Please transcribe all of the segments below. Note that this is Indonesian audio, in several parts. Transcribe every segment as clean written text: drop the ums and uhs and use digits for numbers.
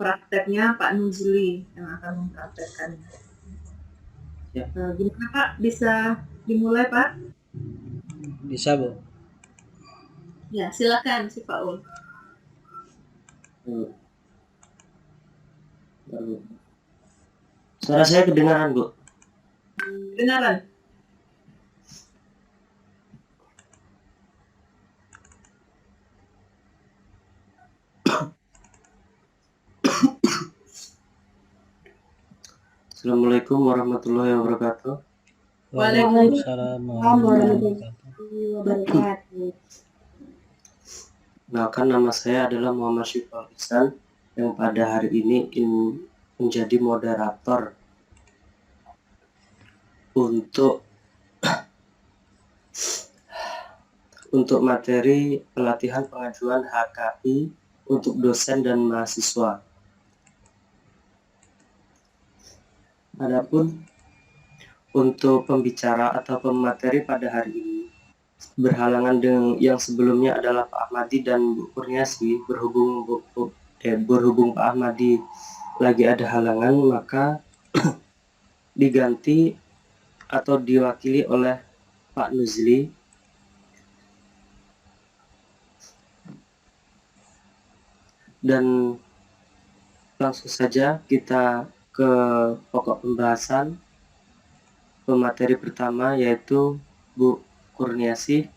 prakteknya Pak Nuzli yang akan mempraktekkannya. Ya. Gimana Pak? Bisa dimulai Pak? Bisa, Bu. Ya, silakan si Pak Ul. Suara saya kedengaran, Bu? Kedengaran. Assalamualaikum warahmatullahi wabarakatuh. Waalaikumsalam warahmatullahi wabarakatuh. Nah, nama saya adalah Muhammad Syifal Ihsan yang pada hari ini menjadi moderator untuk materi pelatihan pengajuan HKI untuk dosen dan mahasiswa. Adapun untuk pembicara atau pemateri pada hari ini berhalangan dengan yang sebelumnya adalah Pak Ahmadi dan Bu Kurniasi. Berhubung Pak Ahmadi lagi ada halangan, maka diganti atau diwakili oleh Pak Nuzli. Dan langsung saja kita ke pokok pembahasan. Pemateri pertama yaitu Bu Kurniasi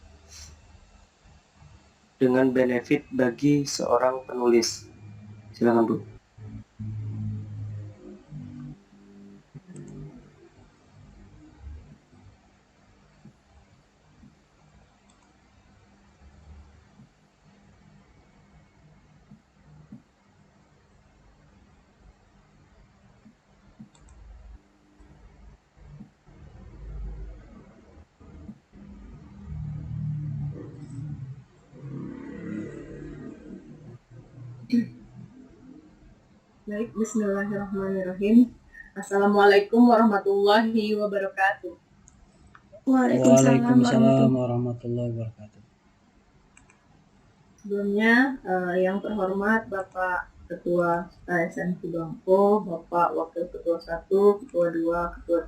dengan benefit bagi seorang penulis. Silakan, Bu. Baik, bismillahirrahmanirrahim. Assalamualaikum warahmatullahi wabarakatuh. Waalaikumsalam warahmatullahi wabarakatuh. Sebelumnya, yang terhormat Bapak Ketua ASN Bangko, Bapak Wakil Ketua 1, Ketua 2, Ketua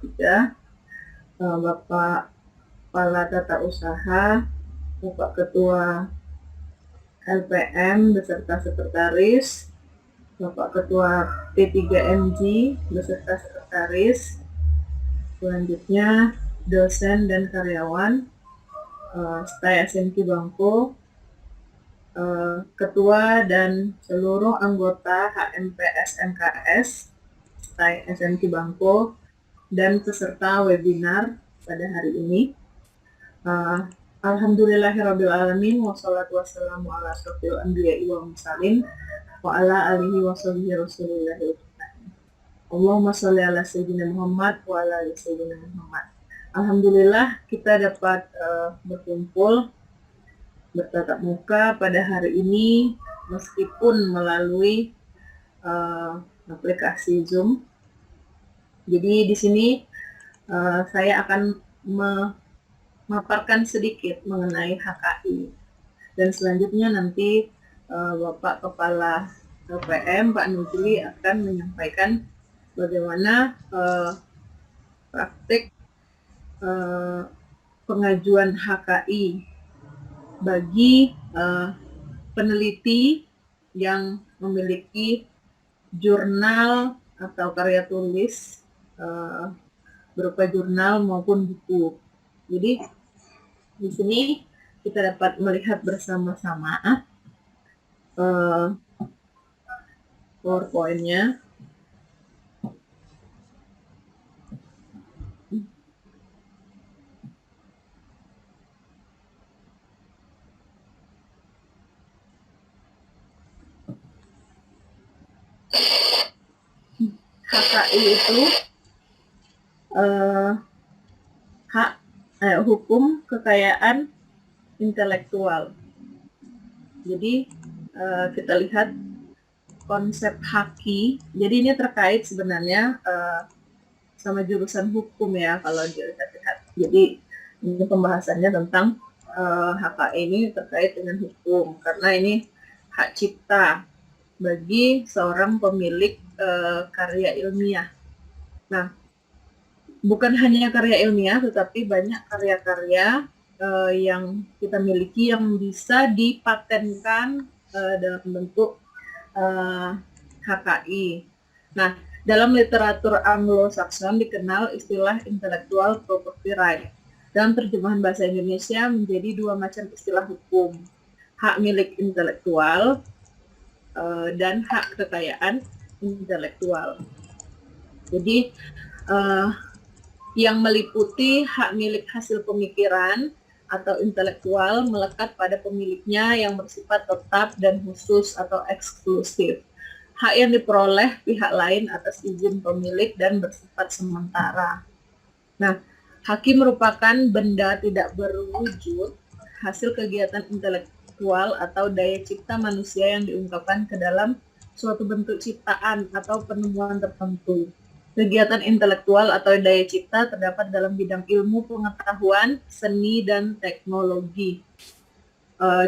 3, Bapak Kepala Tata Usaha, Bapak Ketua LPM beserta sekretaris, Bapak Ketua P3MG beserta sekretaris, selanjutnya dosen dan karyawan, staf SMK Bangko, ketua dan seluruh anggota HMPS MKS, staf SMK Bangko, dan peserta webinar pada hari ini. Alhamdulillahirrabbilalamin, wassalatu wassalamu ala asyrofil anbiya'i wal mursalin wa ala alihi wa sahbihi rasulillahi Allahumma sholli ala sayyidina Muhammad wa ala ali sayyidina Muhammad. Alhamdulillah kita dapat berkumpul bertatap muka pada hari ini meskipun melalui aplikasi Zoom. Jadi di sini saya akan memaparkan sedikit mengenai HKI dan selanjutnya nanti Bapak Kepala LPM Pak Nuzli akan menyampaikan bagaimana praktik pengajuan HKI bagi peneliti yang memiliki jurnal atau karya tulis berupa jurnal maupun buku. Jadi di sini kita dapat melihat bersama-sama PowerPoint-nya. HKI itu hukum kekayaan intelektual. Jadi kita lihat konsep haki. Jadi ini terkait sebenarnya sama jurusan hukum ya kalau dilihat-lihat. Jadi ini pembahasannya tentang HKI ini terkait dengan hukum karena ini hak cipta. bagi seorang pemilik karya ilmiah. Nah, bukan hanya karya ilmiah, tetapi banyak karya-karya yang kita miliki yang bisa dipatenkan dalam bentuk HKI. Nah, dalam literatur Anglo-Saxon dikenal istilah intellectual property right. Dalam terjemahan bahasa Indonesia menjadi dua macam istilah hukum, hak milik intelektual dan hak kekayaan intelektual. Jadi yang meliputi hak milik hasil pemikiran atau intelektual melekat pada pemiliknya yang bersifat tetap dan khusus atau eksklusif. Hak yang diperoleh pihak lain atas izin pemilik dan bersifat sementara. Nah, haki merupakan benda tidak berwujud, hasil kegiatan intelektual atau daya cipta manusia yang diungkapkan ke dalam suatu bentuk ciptaan atau penemuan tertentu. Kegiatan intelektual atau daya cipta terdapat dalam bidang ilmu pengetahuan, seni, dan teknologi.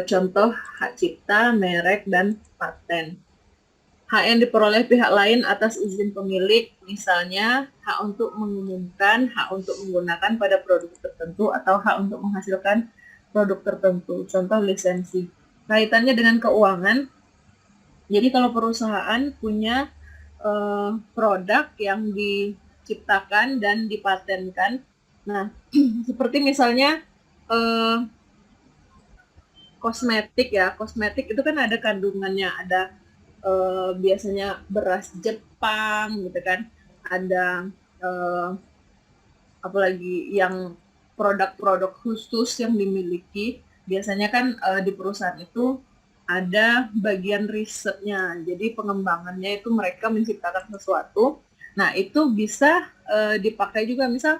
Contoh hak cipta, merek, dan paten. Hak yang diperoleh pihak lain atas izin pemilik, misalnya hak untuk mengumumkan, hak untuk menggunakan pada produk tertentu, atau hak untuk menghasilkan produk tertentu. Contoh lisensi. Kaitannya dengan keuangan, jadi kalau perusahaan punya produk yang diciptakan dan dipatenkan, nah seperti misalnya kosmetik ya, kosmetik itu kan ada kandungannya, ada biasanya beras Jepang gitu kan, ada apalagi yang produk-produk khusus yang dimiliki, biasanya kan di perusahaan itu ada bagian risetnya, jadi pengembangannya itu mereka menciptakan sesuatu, nah itu bisa dipakai juga, misal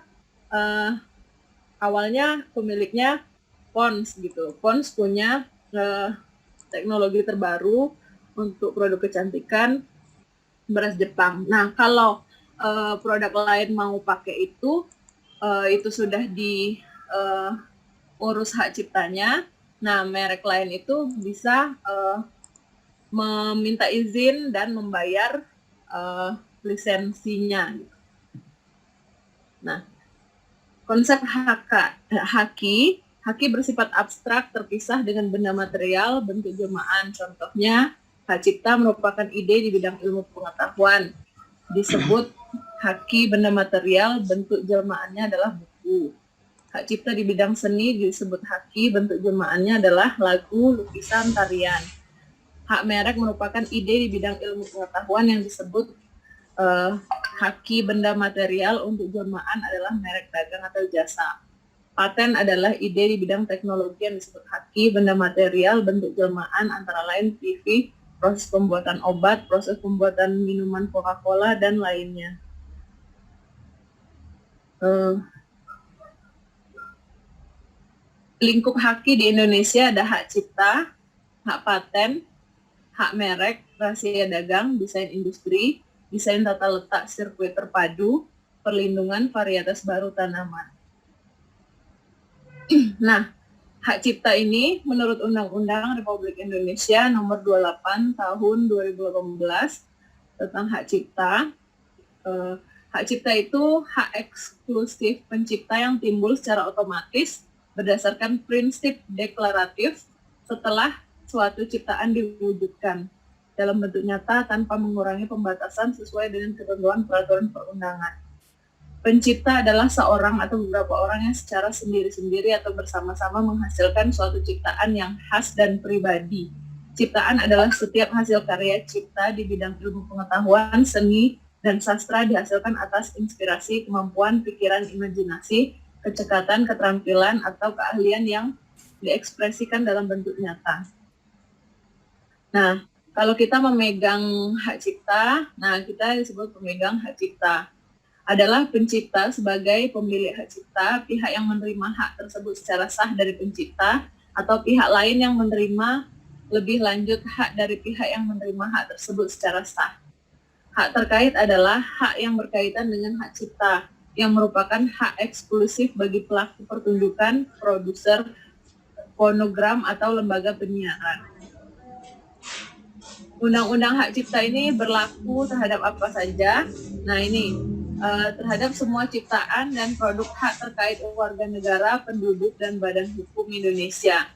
awalnya pemiliknya Pons gitu, Pons punya teknologi terbaru untuk produk kecantikan beras Jepang. Nah, kalau produk lain mau pakai itu sudah diurus hak ciptanya. Nah, merek lain itu bisa meminta izin dan membayar lisensinya. Nah, konsep haki bersifat abstrak, terpisah dengan benda material, bentuk jelmaan. Contohnya, hak cipta merupakan ide di bidang ilmu pengetahuan. Disebut haki benda material, bentuk jelmaannya adalah buku. Hak cipta di bidang seni disebut haki, bentuk jelmaannya adalah lagu, lukisan, tarian. Hak merek merupakan ide di bidang ilmu pengetahuan yang disebut haki benda material, untuk jelmaan adalah merek dagang atau jasa. Paten adalah ide di bidang teknologi yang disebut haki benda material, bentuk jelmaan antara lain TV, proses pembuatan obat, proses pembuatan minuman Coca-Cola, dan lainnya. Lingkup haki di Indonesia ada hak cipta, hak paten, hak merek, rahasia dagang, desain industri, desain tata letak sirkuit terpadu, perlindungan varietas baru tanaman. Nah, hak cipta ini menurut Undang-Undang Republik Indonesia Nomor 28 Tahun 2018 tentang hak cipta. Hak cipta itu hak eksklusif pencipta yang timbul secara otomatis berdasarkan prinsip deklaratif setelah suatu ciptaan diwujudkan dalam bentuk nyata tanpa mengurangi pembatasan sesuai dengan ketentuan peraturan perundangan. Pencipta adalah seorang atau beberapa orang yang secara sendiri-sendiri atau bersama-sama menghasilkan suatu ciptaan yang khas dan pribadi. Ciptaan adalah setiap hasil karya cipta di bidang ilmu pengetahuan, seni, dan sastra dihasilkan atas inspirasi, kemampuan, pikiran, imajinasi, kecekatan, keterampilan, atau keahlian yang diekspresikan dalam bentuk nyata. Nah, kalau kita memegang hak cipta, nah kita disebut pemegang hak cipta. Adalah pencipta sebagai pemilik hak cipta, pihak yang menerima hak tersebut secara sah dari pencipta, atau pihak lain yang menerima lebih lanjut hak dari pihak yang menerima hak tersebut secara sah. Hak terkait adalah hak yang berkaitan dengan hak cipta, yang merupakan hak eksklusif bagi pelaku pertunjukan, produser, fonogram, atau lembaga penyiaran. undang-undang hak cipta ini berlaku terhadap apa saja. Nah ini terhadap semua ciptaan dan produk hak terkait warga negara, penduduk, dan badan hukum Indonesia.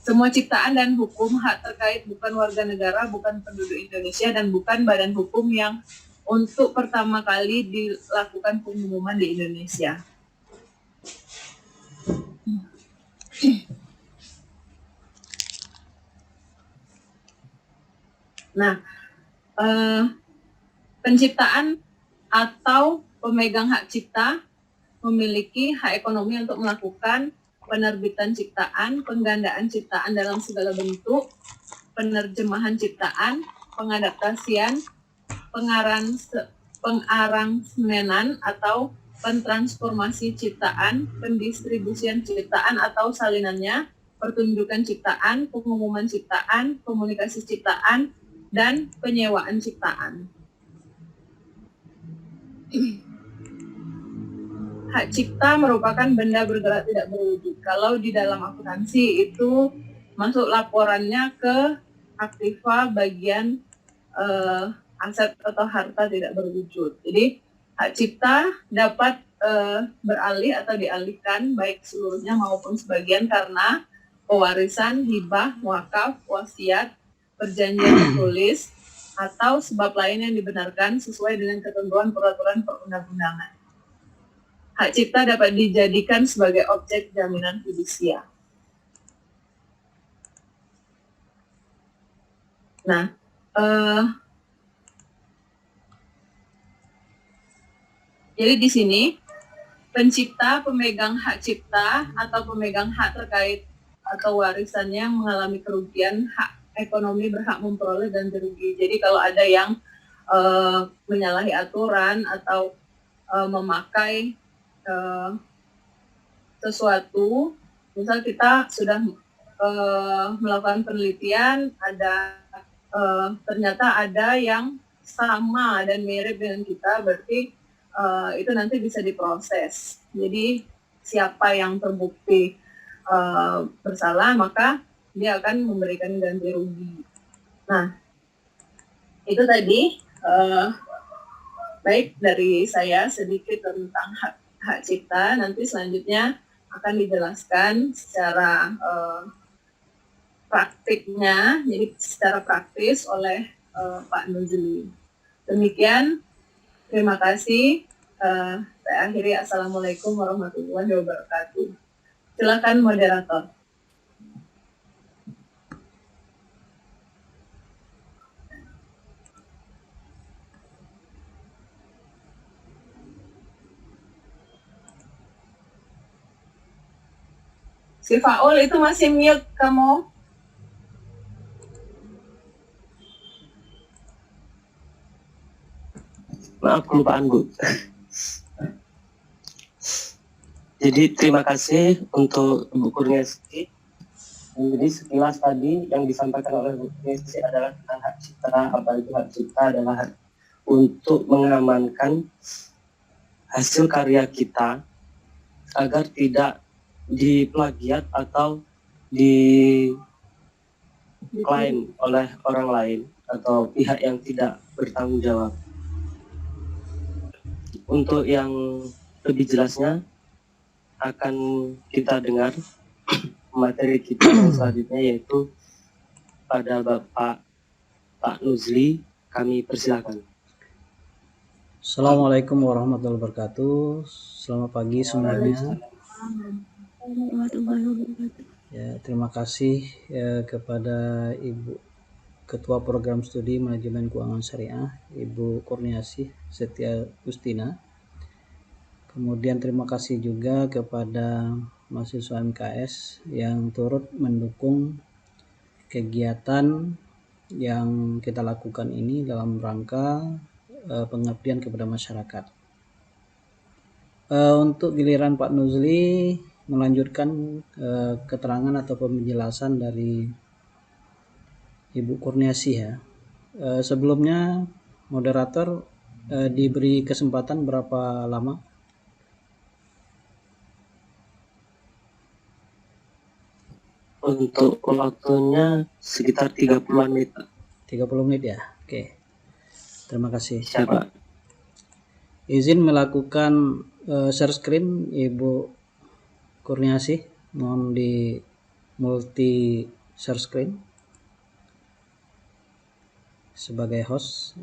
Semua ciptaan dan hukum hak terkait bukan warga negara, bukan penduduk Indonesia, dan bukan badan hukum yang untuk pertama kali dilakukan pengumuman di Indonesia. Nah, penciptaan atau pemegang hak cipta memiliki hak ekonomi untuk melakukan penerbitan ciptaan, penggandaan ciptaan dalam segala bentuk, penerjemahan ciptaan, pengadaptasian, pengaransemenan atau pentransformasi ciptaan, pendistribusian ciptaan atau salinannya, pertunjukan ciptaan, pengumuman ciptaan, komunikasi ciptaan, dan penyewaan ciptaan. Hak cipta merupakan benda bergerak tidak berwujud. Kalau di dalam akuntansi itu masuk laporannya ke aktiva bagian aset atau harta tidak berwujud. Jadi hak cipta dapat beralih atau dialihkan baik seluruhnya maupun sebagian karena pewarisan, hibah, wakaf, wasiat, perjanjian tertulis, atau sebab lain yang dibenarkan sesuai dengan ketentuan peraturan perundang-undangan. Hak cipta dapat dijadikan sebagai objek jaminan fidusia. Nah, jadi di sini pencipta, pemegang hak cipta atau pemegang hak terkait atau warisannya mengalami kerugian, hak ekonomi berhak memperoleh ganti rugi. Jadi kalau ada yang menyalahi aturan atau memakai sesuatu, misal kita sudah melakukan penelitian, ada ternyata ada yang sama dan mirip dengan kita, berarti itu nanti bisa diproses. Jadi siapa yang terbukti bersalah, maka dia akan memberikan ganti rugi. Nah, itu tadi baik dari saya sedikit tentang hak cipta. Nanti selanjutnya akan dijelaskan secara praktiknya, jadi secara praktis oleh Pak Nuzli. Demikian, terima kasih. Saya akhiri. Assalamualaikum warahmatullahi wabarakatuh. Silakan moderator. Si Faul itu masih mute kamu. Maaf, kelupaan Bu. Jadi terima kasih untuk Bu Kurniasi. Jadi sekilas tadi yang disampaikan oleh Bu Kurniasi adalah tentang hak cipta. Apa itu hak cipta adalah hak untuk mengamankan hasil karya kita agar tidak diplagiat atau diklaim oleh orang lain atau pihak yang tidak bertanggung jawab. Untuk yang lebih jelasnya akan kita dengar materi kita yang selanjutnya, yaitu pada Pak Nuzli. Kami persilakan. Assalamualaikum warahmatullahi wabarakatuh. Selamat pagi semuanya. Ya, terima kasih kepada Ibu Ketua Program Studi Manajemen Keuangan Syariah, Ibu Kurniasi Setia Gustina. Kemudian terima kasih juga kepada mahasiswa MKS yang turut mendukung kegiatan yang kita lakukan ini dalam rangka pengabdian kepada masyarakat. Untuk giliran Pak Nuzli melanjutkan keterangan atau penjelasan dari Ibu Kurniasi ya. Sebelumnya moderator diberi kesempatan berapa lama? Untuk waktunya sekitar 30 menit. 30 menit ya. Oke. Terima kasih. Siapa? Izin melakukan share screen Ibu Kurniasih. Mohon di multi share screen sebagai host.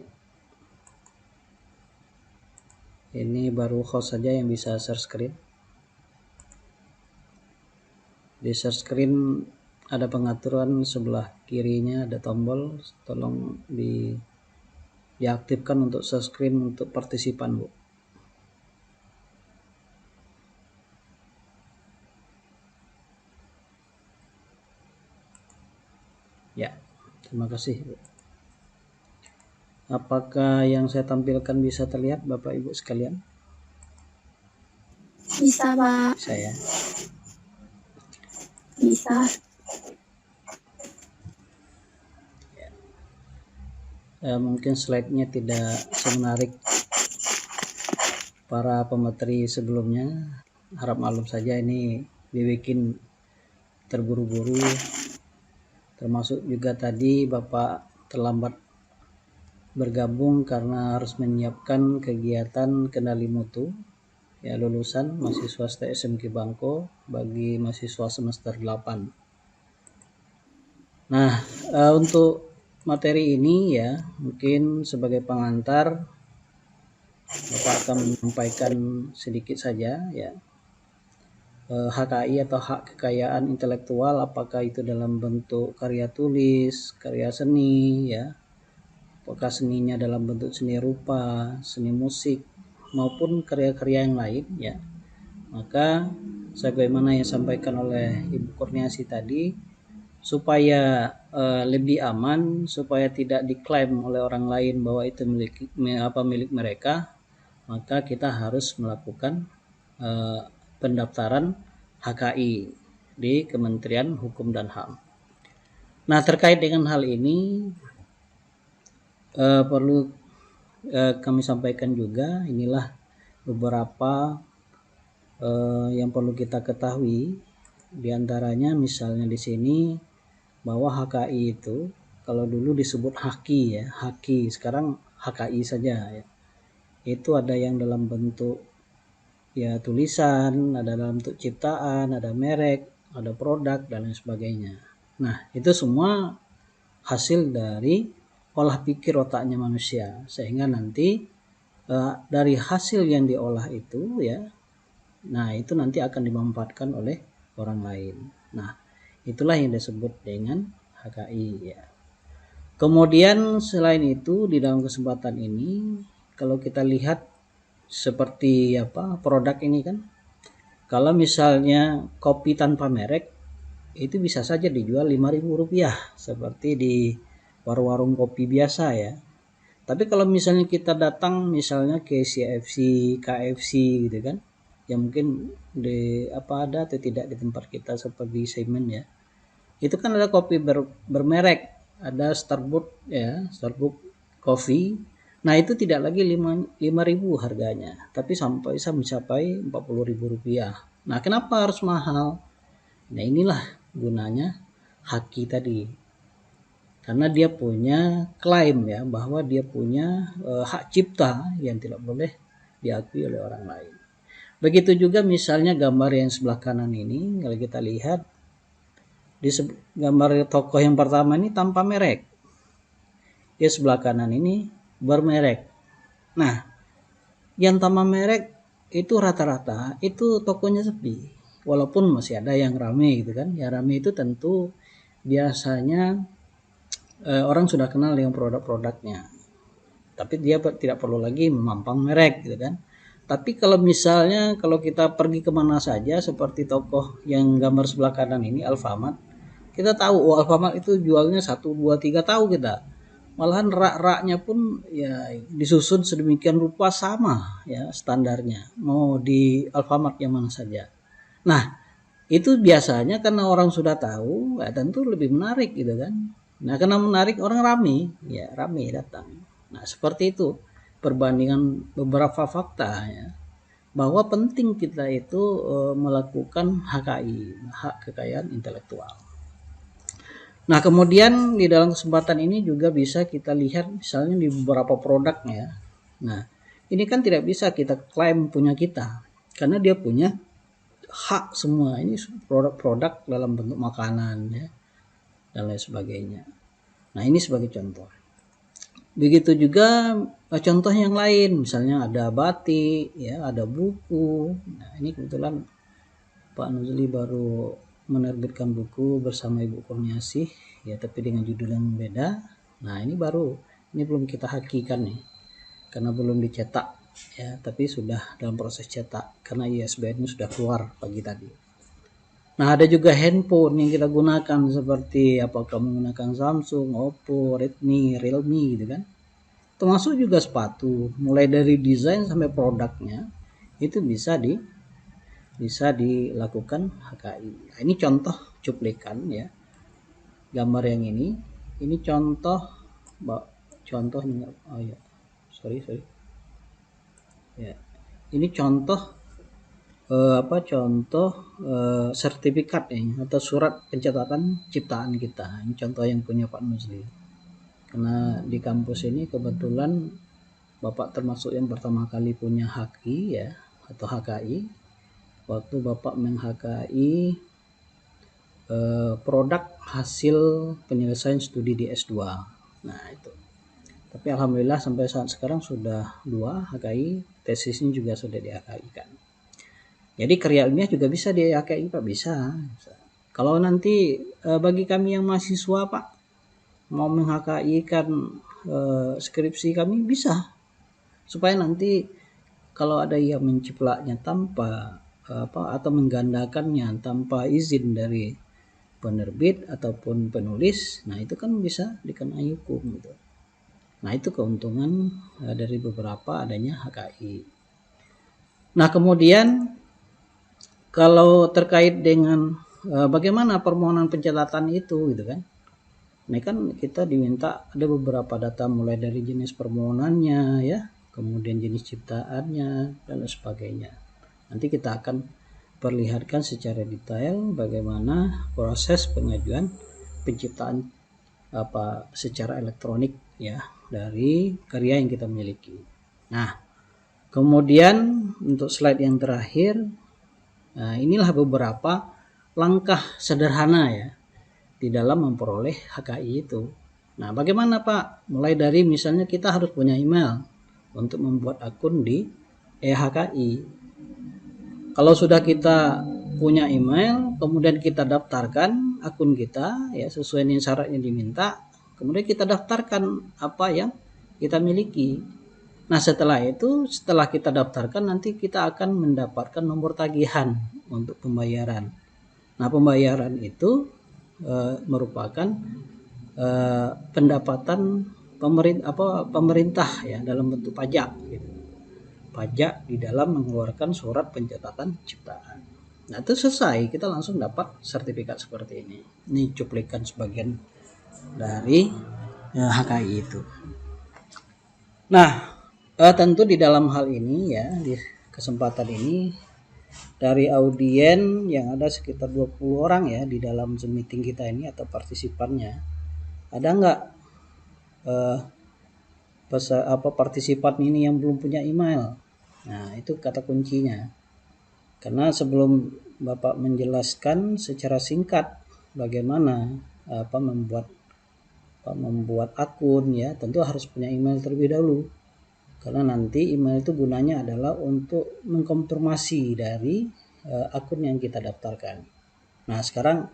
Ini baru host saja yang bisa share screen. Di share screen ada pengaturan, sebelah kirinya ada tombol, tolong diaktifkan untuk share screen untuk partisipan, Bu. Ya, terima kasih, Bu. Apakah yang saya tampilkan bisa terlihat, Bapak Ibu sekalian? Bisa, Pak. Bisa ya. Bisa. Mungkin slide-nya tidak semenarik para pemateri sebelumnya. Harap maklum saja, ini dibikin terburu-buru. Termasuk juga tadi Bapak terlambat bergabung karena harus menyiapkan kegiatan kendali mutu ya lulusan mahasiswa STSMK Bangko bagi mahasiswa semester 8. Nah, untuk materi ini ya mungkin sebagai pengantar Bapak akan menyampaikan sedikit saja ya. HKI atau hak kekayaan intelektual, apakah itu dalam bentuk karya tulis, karya seni ya, apakah seninya dalam bentuk seni rupa, seni musik, maupun karya-karya yang lain ya. Maka sebagaimana yang disampaikan oleh Ibu Kurniasih tadi, supaya lebih aman, supaya tidak diklaim oleh orang lain bahwa itu milik mereka, maka kita harus melakukan pendaftaran HKI di Kementerian Hukum dan HAM. Nah, terkait dengan hal ini perlu kami sampaikan juga, inilah beberapa yang perlu kita ketahui. Di antaranya misalnya di sini bahwa HKI itu kalau dulu disebut HAKI ya, HAKI, sekarang HKI saja ya. Itu ada yang dalam bentuk ya tulisan, ada dalam bentuk ciptaan, ada merek, ada produk dan lain sebagainya. Nah, itu semua hasil dari olah pikir otaknya manusia, sehingga nanti dari hasil yang diolah itu ya, nah itu nanti akan dimanfaatkan oleh orang lain. Nah, itulah yang disebut dengan HKI ya. Kemudian selain itu di dalam kesempatan ini kalau kita lihat seperti apa produk ini kan, kalau misalnya kopi tanpa merek itu bisa saja dijual Rp5.000 seperti di warung-warung kopi biasa ya. Tapi kalau misalnya kita datang misalnya ke CFC, KFC gitu kan, ya mungkin di ada atau tidak di tempat kita seperti Semen ya, itu kan ada kopi bermerek, ada Starbucks ya, Starbucks Coffee. Nah itu tidak lagi 5.000 harganya, tapi sampai bisa mencapai Rp40.000. Nah kenapa harus mahal? Nah inilah gunanya HAKI tadi, karena dia punya klaim ya bahwa dia punya hak cipta yang tidak boleh diakui oleh orang lain. Begitu juga misalnya gambar yang sebelah kanan ini, kalau kita lihat di gambar tokoh yang pertama ini tanpa merek, ya sebelah kanan ini bermerek. Nah, yang tanpa merek itu rata-rata itu tokonya sepi, walaupun masih ada yang rame gitu kan. Ya rame itu tentu biasanya orang sudah kenal dengan produk-produknya, tapi dia tidak perlu lagi memampang merek gitu kan. Tapi kalau misalnya kalau kita pergi kemana saja seperti tokoh yang gambar sebelah kanan ini Alfamart, kita tahu Alfamart itu jualnya 1, 2, 3 tahu kita. Malahan rak-raknya pun ya disusun sedemikian rupa sama ya standarnya, mau di Alfamart yang mana saja. Nah itu biasanya karena orang sudah tahu ya tentu lebih menarik gitu kan. Nah karena menarik orang rame datang. Nah seperti itu perbandingan beberapa fakta ya, bahwa penting kita itu melakukan HKI, hak kekayaan intelektual. Nah, kemudian di dalam kesempatan ini juga bisa kita lihat misalnya di beberapa produknya. Nah, ini kan tidak bisa kita klaim punya kita karena dia punya hak semua. Ini produk-produk dalam bentuk makanan ya dan lain sebagainya. Nah, ini sebagai contoh. Begitu juga contoh yang lain, misalnya ada batik, ya, ada buku. Nah, ini kebetulan Pak Nuzli baru menerbitkan buku bersama Ibu Kurniasih, ya, tapi dengan judul yang beda. Nah, ini belum kita hakikan nih, karena belum dicetak, ya, tapi sudah dalam proses cetak, karena ISBN sudah keluar pagi tadi. Nah, ada juga handphone yang kita gunakan seperti apakah menggunakan Samsung, Oppo, Redmi, Realme gitu kan. Termasuk juga sepatu, mulai dari desain sampai produknya itu bisa dilakukan HKI. Nah, ini contoh cuplikan ya. Gambar yang ini contoh oh ya. Sorry. Ya. Ini contoh sertifikat ya, atau surat pencatatan ciptaan kita. Ini contoh yang punya Pak Nuzli. Karena di kampus ini kebetulan Bapak termasuk yang pertama kali punya HKI ya, atau HKI. Waktu Bapak meng-HKI produk hasil penyelesaian studi di S2. Nah, itu. Tapi alhamdulillah sampai saat sekarang sudah 2 HKI, tesisnya juga sudah di-HKI kan. Jadi karya ilmiah juga bisa di-HKI Pak, bisa. Kalau nanti bagi kami yang mahasiswa Pak mau meng-HKI kan skripsi kami bisa. Supaya nanti kalau ada yang menciplaknya tanpa atau menggandakannya tanpa izin dari penerbit ataupun penulis, nah itu kan bisa dikenai hukum gitu. Nah, itu keuntungan dari beberapa adanya HKI. Nah, kemudian kalau terkait dengan bagaimana permohonan pencatatan itu gitu kan. Ini kan kita diminta ada beberapa data mulai dari jenis permohonannya ya, kemudian jenis ciptaannya dan sebagainya. Nanti kita akan perlihatkan secara detail bagaimana proses pengajuan penciptaan secara elektronik ya dari karya yang kita miliki. Nah, kemudian untuk slide yang terakhir, nah inilah beberapa langkah sederhana ya di dalam memperoleh HKI itu. Nah, bagaimana Pak? Mulai dari misalnya kita harus punya email untuk membuat akun di HKI. Kalau sudah kita punya email, kemudian kita daftarkan akun kita ya sesuai dengan syarat yang diminta, kemudian kita daftarkan apa yang kita miliki. Nah, setelah kita daftarkan nanti kita akan mendapatkan nomor tagihan untuk pembayaran. Nah, pembayaran itu merupakan pendapatan pemerintah ya dalam bentuk pajak gitu. Pajak di dalam mengeluarkan surat pencatatan ciptaan. Nah, itu selesai, kita langsung dapat sertifikat seperti ini. Ini cuplikan sebagian dari HKI itu. Nah, tentu di dalam hal ini ya, di kesempatan ini dari audien yang ada sekitar 20 orang ya di dalam Zoom meeting kita ini atau partisipannya, ada nggak partisipan ini yang belum punya email? Nah, itu kata kuncinya. Karena sebelum Bapak menjelaskan secara singkat bagaimana membuat akun ya, tentu harus punya email terlebih dahulu. Karena nanti email itu gunanya adalah untuk mengkonfirmasi dari akun yang kita daftarkan. Nah, sekarang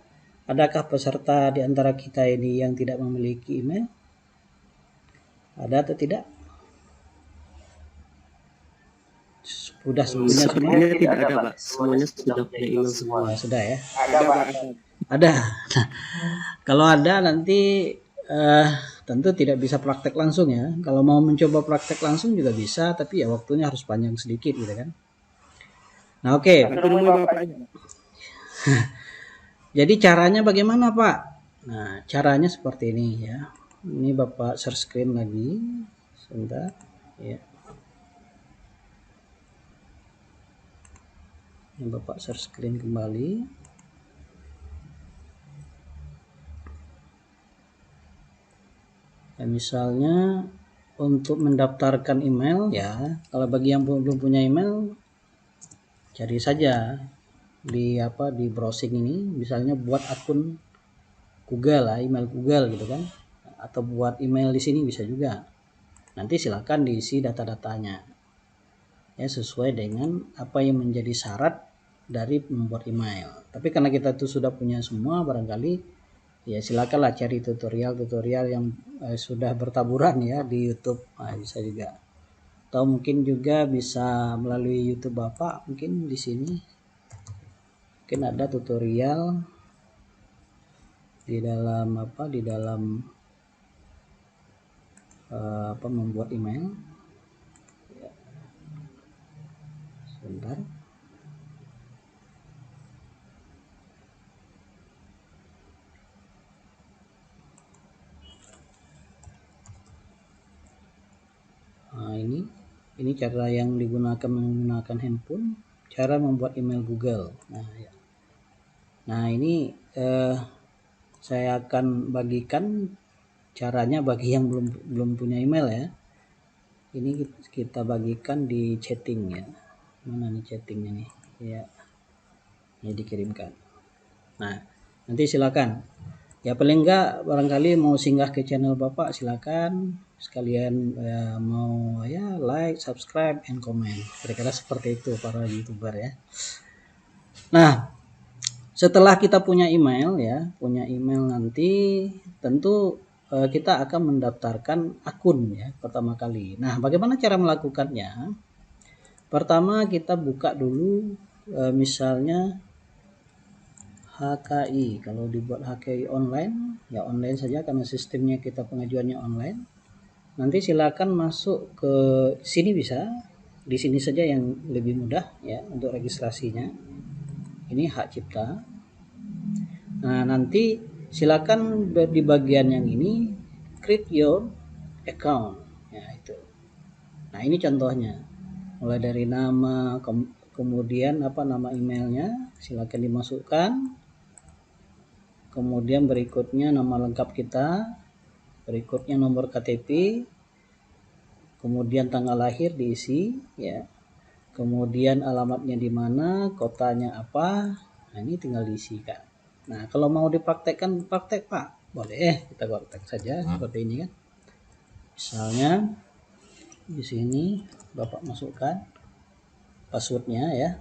adakah peserta di antara kita ini yang tidak memiliki email? Ada atau tidak? Sudah sepertinya tidak ada Pak, semuanya sudah punya email semua. Sudah ya. Ada Pak. Ada. Kalau ada nanti tentu tidak bisa praktek langsung ya. Kalau mau mencoba praktek langsung juga bisa, tapi ya waktunya harus panjang sedikit gitu kan. Nah, oke. Jadi caranya bagaimana Pak? Nah, caranya seperti ini ya. Ini Bapak share screen lagi. Sebentar. Ya. Ini Bapak share screen kembali. misalnya untuk mendaftarkan email ya, kalau bagi yang belum punya email cari saja di browsing ini, misalnya buat akun Google lah, email Google gitu kan, atau buat email di sini bisa juga. Nanti silakan diisi data-datanya ya sesuai dengan apa yang menjadi syarat dari membuat email. Tapi karena kita tuh sudah punya semua, barangkali ya silakanlah cari tutorial-tutorial yang sudah bertaburan ya di YouTube, bisa juga. Atau mungkin juga bisa melalui YouTube Bapak, mungkin di sini mungkin ada tutorial di dalam membuat email. Ya. Sebentar. Nah, ini cara yang digunakan menggunakan handphone, cara membuat email Google. Nah ini saya akan bagikan caranya bagi yang belum punya email ya. Ini kita bagikan di chatting ya. Mana nih chattingnya nih? Ya, ini dikirimkan. Nah, nanti silakan. Ya paling enggak barangkali mau singgah ke channel Bapak, silakan. Sekalian mau ya like, subscribe, and comment. Kira-kira seperti itu para YouTuber ya. Nah, setelah kita punya email nanti tentu kita akan mendaftarkan akun ya pertama kali. Nah, bagaimana cara melakukannya? Pertama kita buka dulu misalnya HKI. Kalau dibuat HKI online, ya online saja karena sistemnya kita pengajuannya online. Nanti silakan masuk ke sini bisa. Di sini saja yang lebih mudah ya untuk registrasinya. Ini hak cipta. Nah, nanti silakan di bagian yang ini create your account. Ya, itu. Nah, ini contohnya. Mulai dari nama, kemudian nama emailnya, silakan dimasukkan. Kemudian berikutnya nama lengkap kita, berikutnya nomor KTP, kemudian tanggal lahir diisi ya. Kemudian alamatnya di mana, kotanya apa. Nah, ini tinggal diisikan. Nah, kalau mau dipraktekkan, praktek Pak. Boleh, kita praktek saja seperti ini kan. Misalnya di sini Bapak masukkan passwordnya ya.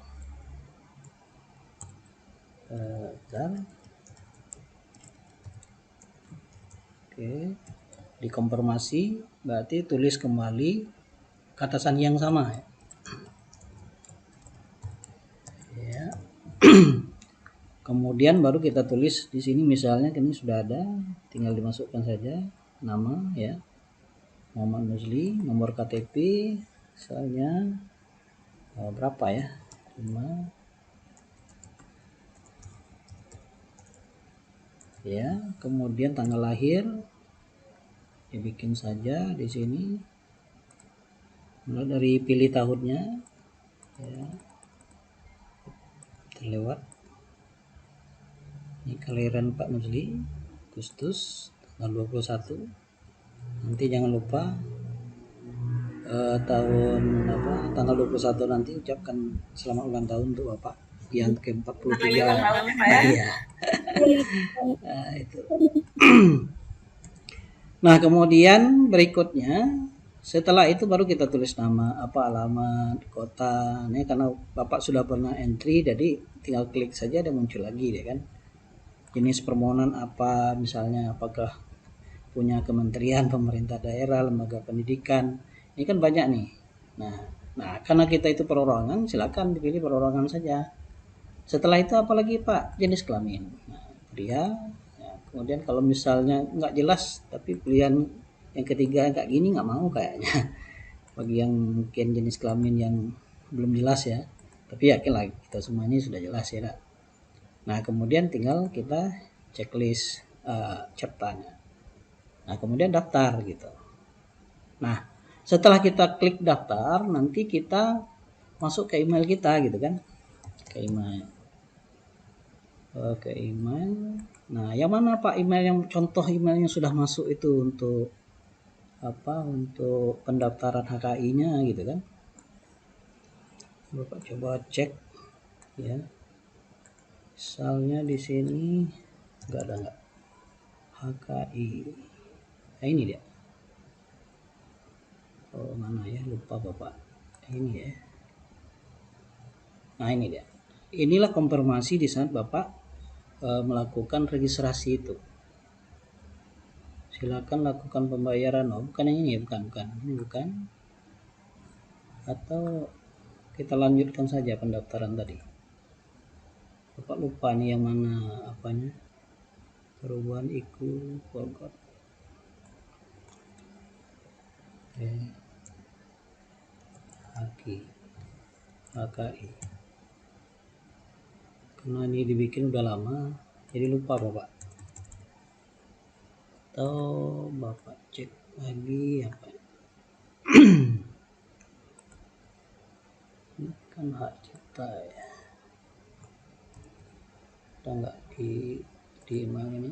Oke, dikonfirmasi, berarti tulis kembali kata sandi yang sama ya. Ya. Kemudian baru kita tulis di sini misalnya ini sudah ada, tinggal dimasukkan saja nama ya. Muhammad Nuzli, nomor KTP misalnya berapa ya? 5 ya, kemudian tanggal lahir dibikin saja di sini. Mulai dari pilih tahunnya ya. Terlewat. Ini kelahiran Pak Nuzli Agustus tanggal 21. Nanti jangan lupa tanggal 21 nanti ucapkan selamat ulang tahun untuk Bapak yang ke-43. Iya. Nah, itu. Nah, kemudian berikutnya setelah itu baru kita tulis nama, alamat, kota. Ini karena Bapak sudah pernah entry, jadi tinggal klik saja dan muncul lagi ya kan. Jenis permohonan apa, misalnya apakah punya kementerian, pemerintah daerah, lembaga pendidikan. Ini kan banyak nih. Nah, karena kita itu perorangan, silakan dipilih perorangan saja. Setelah itu apalagi Pak? Jenis kelamin. Nah, pria. Ya, kemudian kalau misalnya nggak jelas, tapi pilihan yang ketiga nggak gini, nggak mau kayaknya. Bagi yang mungkin jenis kelamin yang belum jelas ya. Tapi yakinlah kita semuanya sudah jelas ya. Nah, kemudian tinggal kita checklist ciptanya. Nah, kemudian daftar gitu. Nah, setelah kita klik daftar, nanti kita masuk ke email kita gitu kan. Ke email. Nah, yang mana Pak email yang contoh email yang sudah masuk itu untuk untuk pendaftaran HKI-nya gitu kan. Bapak coba cek ya. Misalnya di sini enggak HKI. Nah, ini dia. Oh, mana ya? Lupa Bapak. Ini ya. Nah, ini dia. Inilah konfirmasi di saat Bapak melakukan registrasi itu. Silakan lakukan pembayaran. Oh, bukan yang ini ya, bukan. Ini bukan. Atau kita lanjutkan saja pendaftaran tadi. Bapak lupa nih yang mana apanya. Perubahan ikut forgot. HKI. Karena ini dibikin udah lama, jadi lupa Bapak. Atau Bapak cek lagi apa? Ini kan hak cipta ya. Kita nggak di email ini.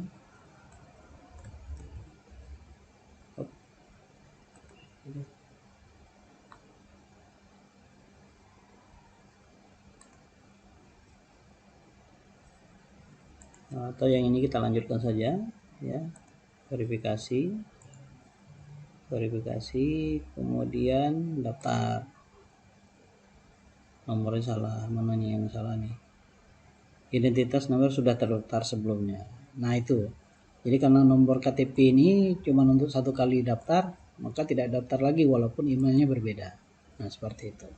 Atau yang ini kita lanjutkan saja ya. Verifikasi, kemudian daftar. Nomornya salah, mananya yang salah nih? Identitas nomor sudah terdaftar sebelumnya. Nah itu, jadi karena nomor KTP ini cuma untuk satu kali daftar, maka tidak daftar lagi walaupun emailnya berbeda. Nah seperti itu.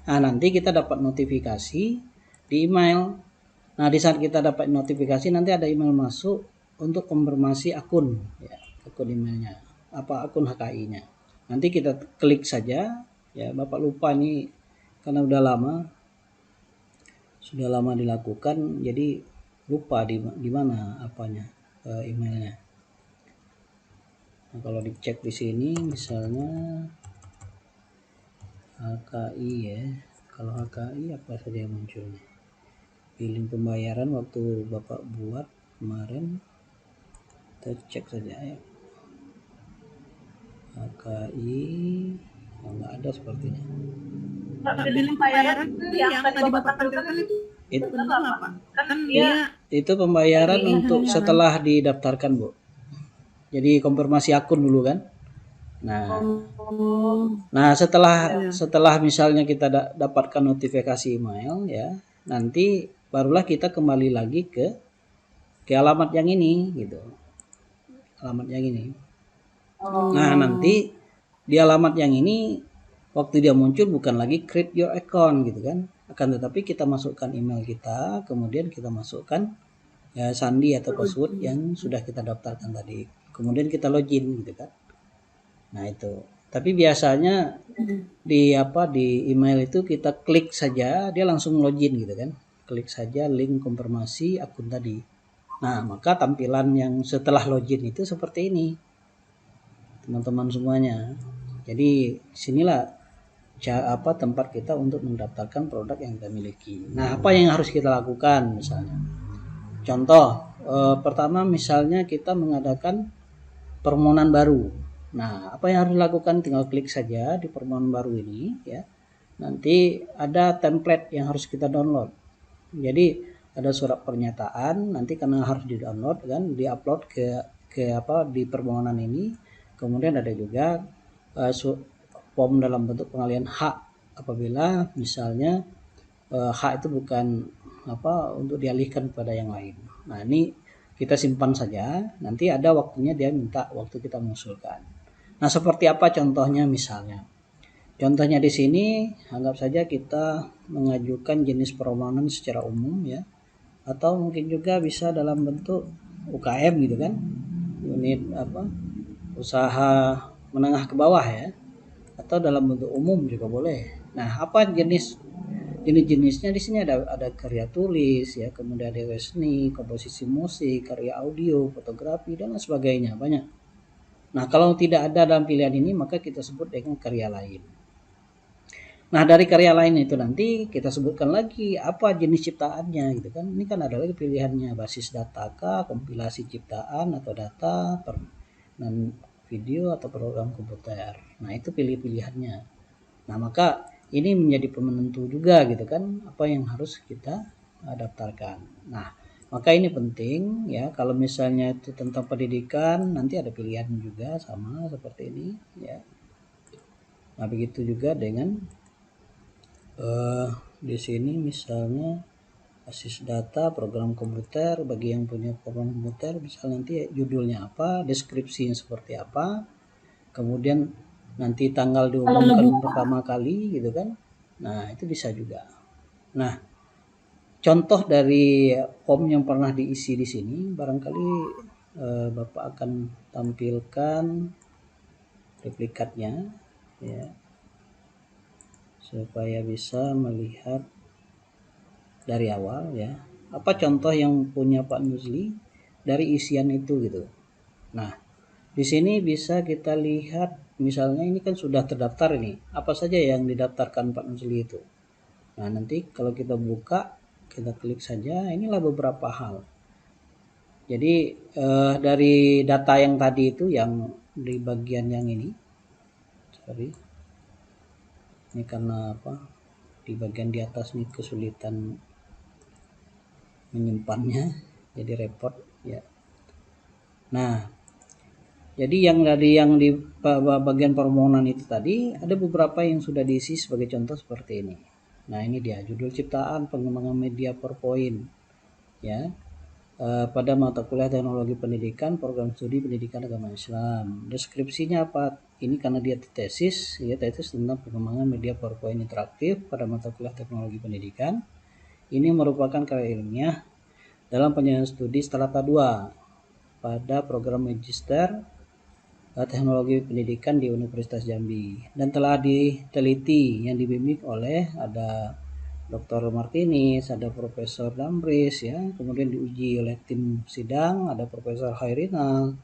Nah nanti kita dapat notifikasi di email. Nah di saat kita dapat notifikasi nanti ada email masuk untuk konfirmasi akun, ya, akun emailnya, akun HKI-nya. Nanti kita klik saja, ya Bapak lupa nih karena sudah lama dilakukan, jadi lupa di mana apanya emailnya. Nah, kalau dicek di sini misalnya HKI ya, kalau HKI apa saja yang muncul nih? Billing pembayaran waktu Bapak buat kemarin, kita cek saja ya. HKI nggak ada sepertinya. Billing pembayaran yang tadi Bapak tampilkan itu apa? Kan itu pembayaran untuk setelah didaftarkan Bu. Jadi konfirmasi akun dulu kan. Nah setelah misalnya kita dapatkan notifikasi email ya, nanti barulah kita kembali lagi ke alamat yang ini gitu. Alamat yang ini. Nah nanti di alamat yang ini waktu dia muncul bukan lagi create your account gitu kan, akan tetapi kita masukkan email kita, kemudian kita masukkan ya, sandi atau password yang sudah kita daftarkan tadi, kemudian kita login gitu kan. Nah itu. Tapi biasanya di email itu kita klik saja dia langsung login gitu kan, klik saja link konfirmasi akun tadi. Nah maka tampilan yang setelah login itu seperti ini teman-teman semuanya. Jadi sinilah tempat kita untuk mendaftarkan produk yang kita miliki. Nah apa yang harus kita lakukan misalnya? Contoh pertama misalnya kita mengadakan permohonan baru. Nah apa yang harus dilakukan? Tinggal klik saja di permohonan baru ini ya. Nanti ada template yang harus kita download. Jadi ada surat pernyataan, nanti karena harus di-download kan, di-upload ke di permohonan ini. Kemudian ada juga form dalam bentuk pengalihan hak apabila misalnya hak itu bukan untuk dialihkan kepada yang lain. Nah ini kita simpan saja, nanti ada waktunya dia minta waktu kita mengusulkan. Nah seperti apa contohnya misalnya? Contohnya di sini anggap saja kita mengajukan jenis permohonan secara umum ya, atau mungkin juga bisa dalam bentuk UKM gitu kan, unit usaha menengah ke bawah ya, atau dalam bentuk umum juga boleh. Nah apa jenis-jenisnya di sini ada karya tulis ya, kemudian ada seni, komposisi musik, karya audio, fotografi dan sebagainya, banyak. Nah kalau tidak ada dalam pilihan ini maka kita sebut dengan karya lain. Nah dari karya lain itu nanti kita sebutkan lagi apa jenis ciptaannya gitu kan. Ini kan ada lagi pilihannya, basis data kah, kompilasi ciptaan atau data dan video atau program komputer. Nah, itu pilih-pilihannya. Nah, maka ini menjadi penentu juga gitu kan, apa yang harus kita daftarkan. Nah, maka ini penting ya, kalau misalnya itu tentang pendidikan nanti ada pilihan juga sama seperti ini ya. Nah, begitu juga dengan di sini misalnya basis data program komputer, bagi yang punya program komputer bisa nanti judulnya apa, deskripsinya seperti apa, kemudian nanti tanggal diumumkan pertama kali gitu kan. Nah, itu bisa juga. Nah, contoh dari form yang pernah diisi di sini barangkali Bapak akan tampilkan replikatnya ya, supaya bisa melihat dari awal ya. Apa contoh yang punya Pak Nuzli dari isian itu gitu. Nah, di sini bisa kita lihat misalnya ini kan sudah terdaftar ini. Apa saja yang didaftarkan Pak Nuzli itu. Nah, nanti kalau kita buka, kita klik saja, inilah beberapa hal. Jadi dari data yang tadi itu yang di bagian yang ini. Sorry. Ini karena apa? Di bagian di atas nih kesulitan menyimpannya, jadi repot ya. Nah, jadi yang di bagian permohonan itu tadi ada beberapa yang sudah diisi sebagai contoh seperti ini. Nah, ini dia judul ciptaan pengembangan media PowerPoint ya. Pada mata kuliah teknologi pendidikan program studi pendidikan agama Islam. Deskripsinya apa? Ini karena dia tesis ya, tesis tentang pengembangan media PowerPoint interaktif pada mata kuliah teknologi pendidikan. Ini merupakan karya ilmiah dalam penyelesaian studi strata 2 pada program magister teknologi pendidikan di Universitas Jambi dan telah diteliti yang dibimbing oleh ada Dr. Martinez, ada Profesor Damris ya, kemudian diuji oleh tim sidang, ada Profesor Khairinal,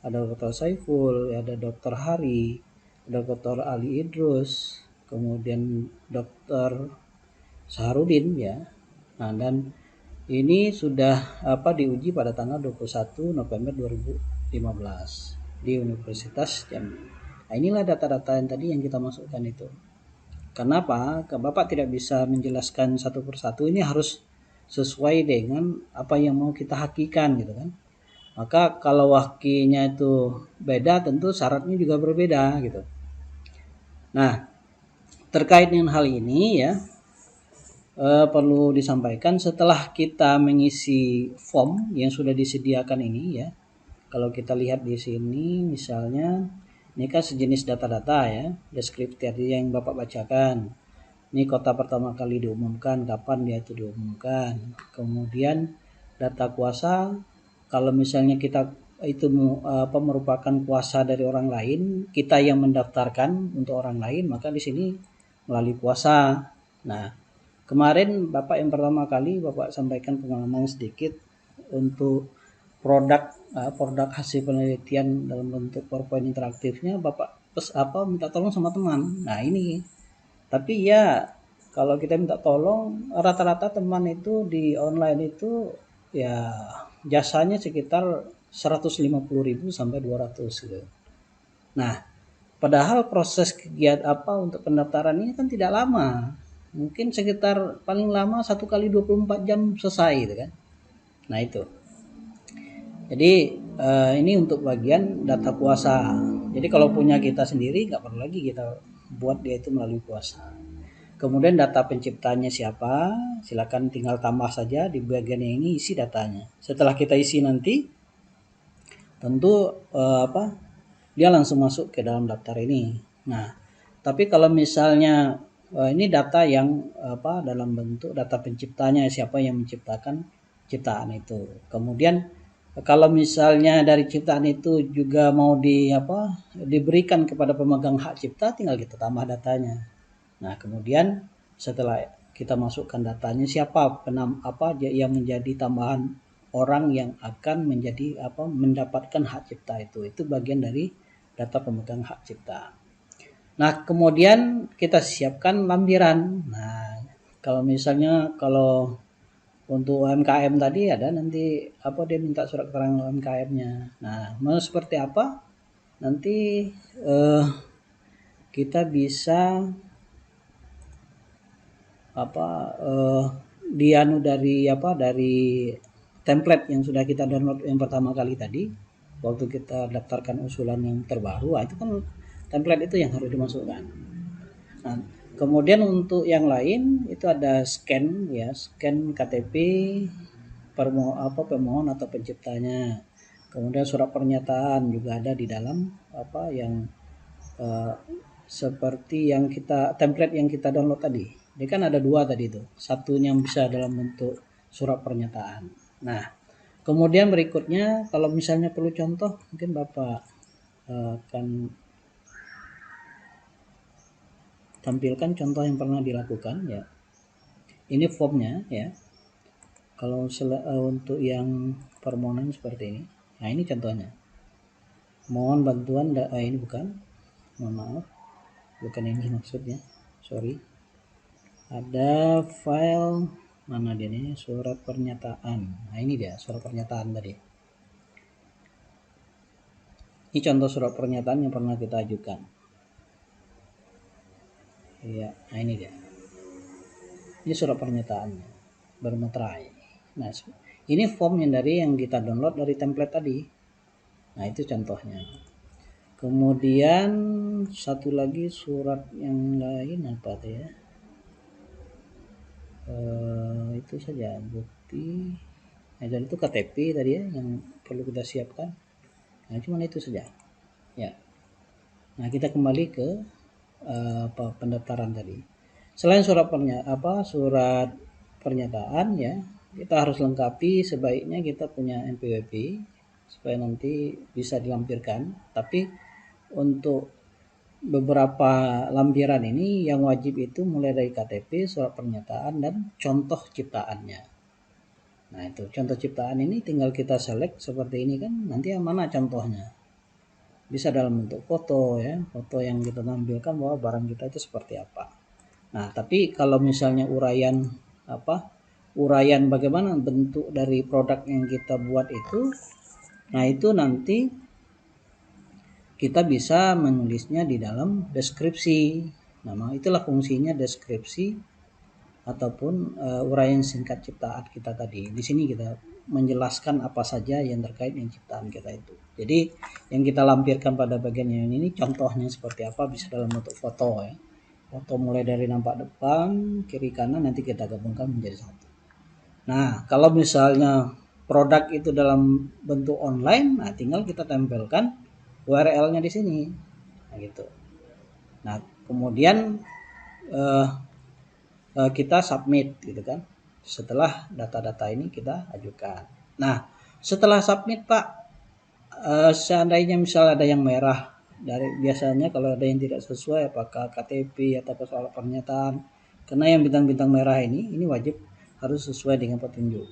ada Dr. Saiful, ada Dr. Hari, ada Dr. Ali Idrus, kemudian Dr. Saharudin ya. Nah, dan ini sudah diuji pada tanggal 21 November 2015 di Universitas Jambi. Nah, inilah data-data yang tadi yang kita masukkan itu. Kenapa? Bapak tidak bisa menjelaskan satu persatu, ini harus sesuai dengan apa yang mau kita hakikan gitu kan. Maka kalau hakinya itu beda tentu syaratnya juga berbeda gitu. Nah, terkait dengan hal ini ya perlu disampaikan setelah kita mengisi form yang sudah disediakan ini ya. Kalau kita lihat di sini misalnya ini kan sejenis data-data ya, deskriptif tadi yang Bapak bacakan. Ini kota pertama kali diumumkan, kapan dia itu diumumkan. Kemudian data kuasa, kalau misalnya kita itu merupakan kuasa dari orang lain, kita yang mendaftarkan untuk orang lain, maka di sini melalui kuasa. Nah, kemarin Bapak yang pertama kali Bapak sampaikan pengalaman sedikit untuk produk hasil penelitian dalam bentuk PowerPoint interaktifnya Bapak minta tolong sama teman. Nah, ini tapi ya kalau kita minta tolong rata-rata teman itu di online itu ya jasanya sekitar 150.000 sampai 200 gitu. Nah, padahal proses kegiatan untuk pendaftaran ini kan tidak lama. Mungkin sekitar paling lama 1 kali 24 jam selesai gitu kan. Nah, itu. Jadi ini untuk bagian data kuasa. Jadi kalau punya kita sendiri nggak perlu lagi kita buat dia itu melalui kuasa. Kemudian data penciptanya siapa? Silakan tinggal tambah saja di bagian yang ini isi datanya. Setelah kita isi nanti tentu dia langsung masuk ke dalam daftar ini. Nah, tapi kalau misalnya ini data yang dalam bentuk data penciptanya siapa yang menciptakan ciptaan itu. Kemudian kalau misalnya dari ciptaan itu juga mau diberikan kepada pemegang hak cipta, tinggal kita tambah datanya. Nah, kemudian setelah kita masukkan datanya siapa yang menjadi tambahan orang yang akan menjadi mendapatkan hak cipta itu bagian dari data pemegang hak cipta. Nah, kemudian kita siapkan lampiran. Nah, kalau misalnya untuk UMKM tadi ada nanti dia minta surat keterangan UMKM-nya. Nah, mau seperti apa? nanti kita bisa dianu dari template yang sudah kita download yang pertama kali tadi waktu kita daftarkan usulan yang terbaru. Itu kan template itu yang harus dimasukkan. Nah, kemudian untuk yang lain itu ada scan KTP pemohon atau penciptanya. Kemudian surat pernyataan juga ada di dalam yang seperti yang template yang kita download tadi. Ini kan ada 2 tadi itu. Satunya bisa dalam bentuk surat pernyataan. Nah, kemudian berikutnya kalau misalnya perlu contoh, mungkin Bapak akan tampilkan contoh yang pernah dilakukan ya. Ini formnya ya. Kalau untuk yang permohonan seperti ini. Nah, ini contohnya. Mohon bantuan ini bukan. Mohon maaf. Bukan ini maksudnya. Sorry. Ada file mana dia nih, surat pernyataan. Nah, ini dia surat pernyataan tadi. Ini contoh surat pernyataan yang pernah kita ajukan. Ya, nah ini dia. Ini surat pernyataannya bermeterai. Nah, ini form yang kita download dari template tadi. Nah, itu contohnya. Kemudian satu lagi surat yang lain apa tuh ya? Itu saja bukti. Nah, jadi itu KTP tadi ya yang perlu kita siapkan. Nah, cuma itu saja. Ya. Nah, kita kembali ke pendaftaran tadi. Selain surat pernyataan ya, kita harus lengkapi sebaiknya kita punya NPWP supaya nanti bisa dilampirkan. Tapi untuk beberapa lampiran ini yang wajib itu mulai dari KTP, surat pernyataan, dan contoh ciptaannya. Nah, itu contoh ciptaan ini tinggal kita select seperti ini kan, nanti yang mana contohnya. Bisa dalam bentuk foto ya, foto yang kita tampilkan bahwa barang kita itu seperti apa. Nah, tapi kalau misalnya uraian bagaimana bentuk dari produk yang kita buat itu, nah itu nanti kita bisa menulisnya di dalam deskripsi. Nah, itulah fungsinya deskripsi ataupun uraian singkat ciptaan kita tadi. Di sini kita menjelaskan apa saja yang terkait dengan ciptaan kita itu. Jadi yang kita lampirkan pada bagian yang ini contohnya seperti apa, bisa dalam bentuk foto ya. Foto mulai dari nampak depan, kiri kanan, nanti kita gabungkan menjadi satu. Nah, kalau misalnya produk itu dalam bentuk online, nah tinggal kita tempelkan URL-nya di sini. Nah, gitu. Nah, kemudian kita submit gitu kan. Setelah data-data ini kita ajukan. Nah, setelah submit Pak, seandainya misalnya ada yang merah, biasanya kalau ada yang tidak sesuai apakah KTP atau soal pernyataan, karena yang bintang-bintang merah ini wajib harus sesuai dengan petunjuk.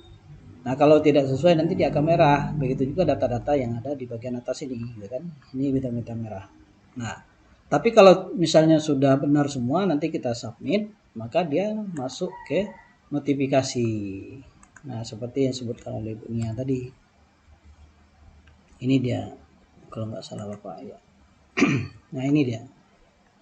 Nah, kalau tidak sesuai nanti dia akan merah. Begitu juga data-data yang ada di bagian atas ini, gitu kan? Ini bintang-bintang merah. Nah, tapi kalau misalnya sudah benar semua, nanti kita submit, maka dia masuk ke notifikasi. Nah, seperti yang disebutkan oleh Bu Nia tadi. Ini dia, kalau nggak salah Bapak ya. Nah, ini dia.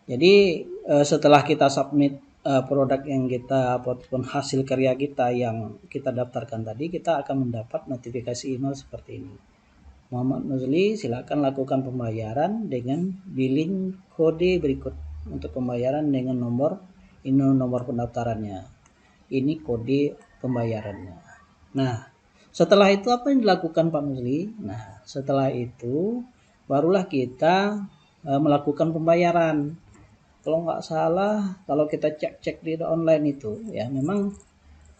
Jadi setelah kita submit produk yang kita ataupun hasil karya kita yang kita daftarkan tadi, kita akan mendapat notifikasi email seperti ini. Muhammad Nuzli, silakan lakukan pembayaran dengan billing kode berikut. Untuk pembayaran dengan nomor pendaftarannya. Ini kode pembayarannya. Nah, setelah itu apa yang dilakukan Pak Nuzli? Nah, setelah itu barulah kita melakukan pembayaran. Kalau nggak salah, kalau kita cek di online itu, ya memang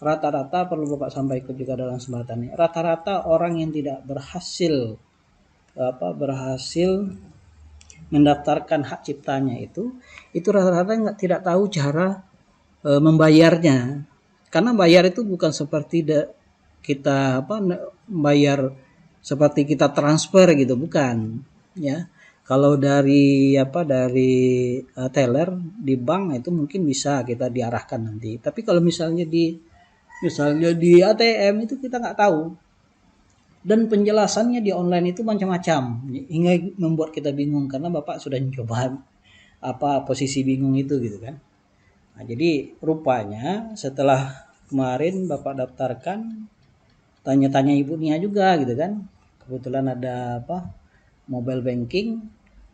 rata-rata perlu Bapak sampaikan juga dalam kesempatan ini. Rata-rata orang yang tidak berhasil mendaftarkan hak ciptanya itu rata-rata tidak tahu cara membayarnya. Karena bayar itu bukan seperti kita bayar seperti kita transfer gitu, bukan ya. Kalau dari teller di bank itu mungkin bisa kita diarahkan nanti. Tapi kalau misalnya di ATM itu kita nggak tahu. Dan penjelasannya di online itu macam-macam hingga membuat kita bingung karena Bapak sudah mencoba posisi bingung itu gitu kan. Nah, jadi rupanya setelah kemarin Bapak daftarkan, tanya-tanya Ibu Nia juga gitu kan. Kebetulan ada mobile banking.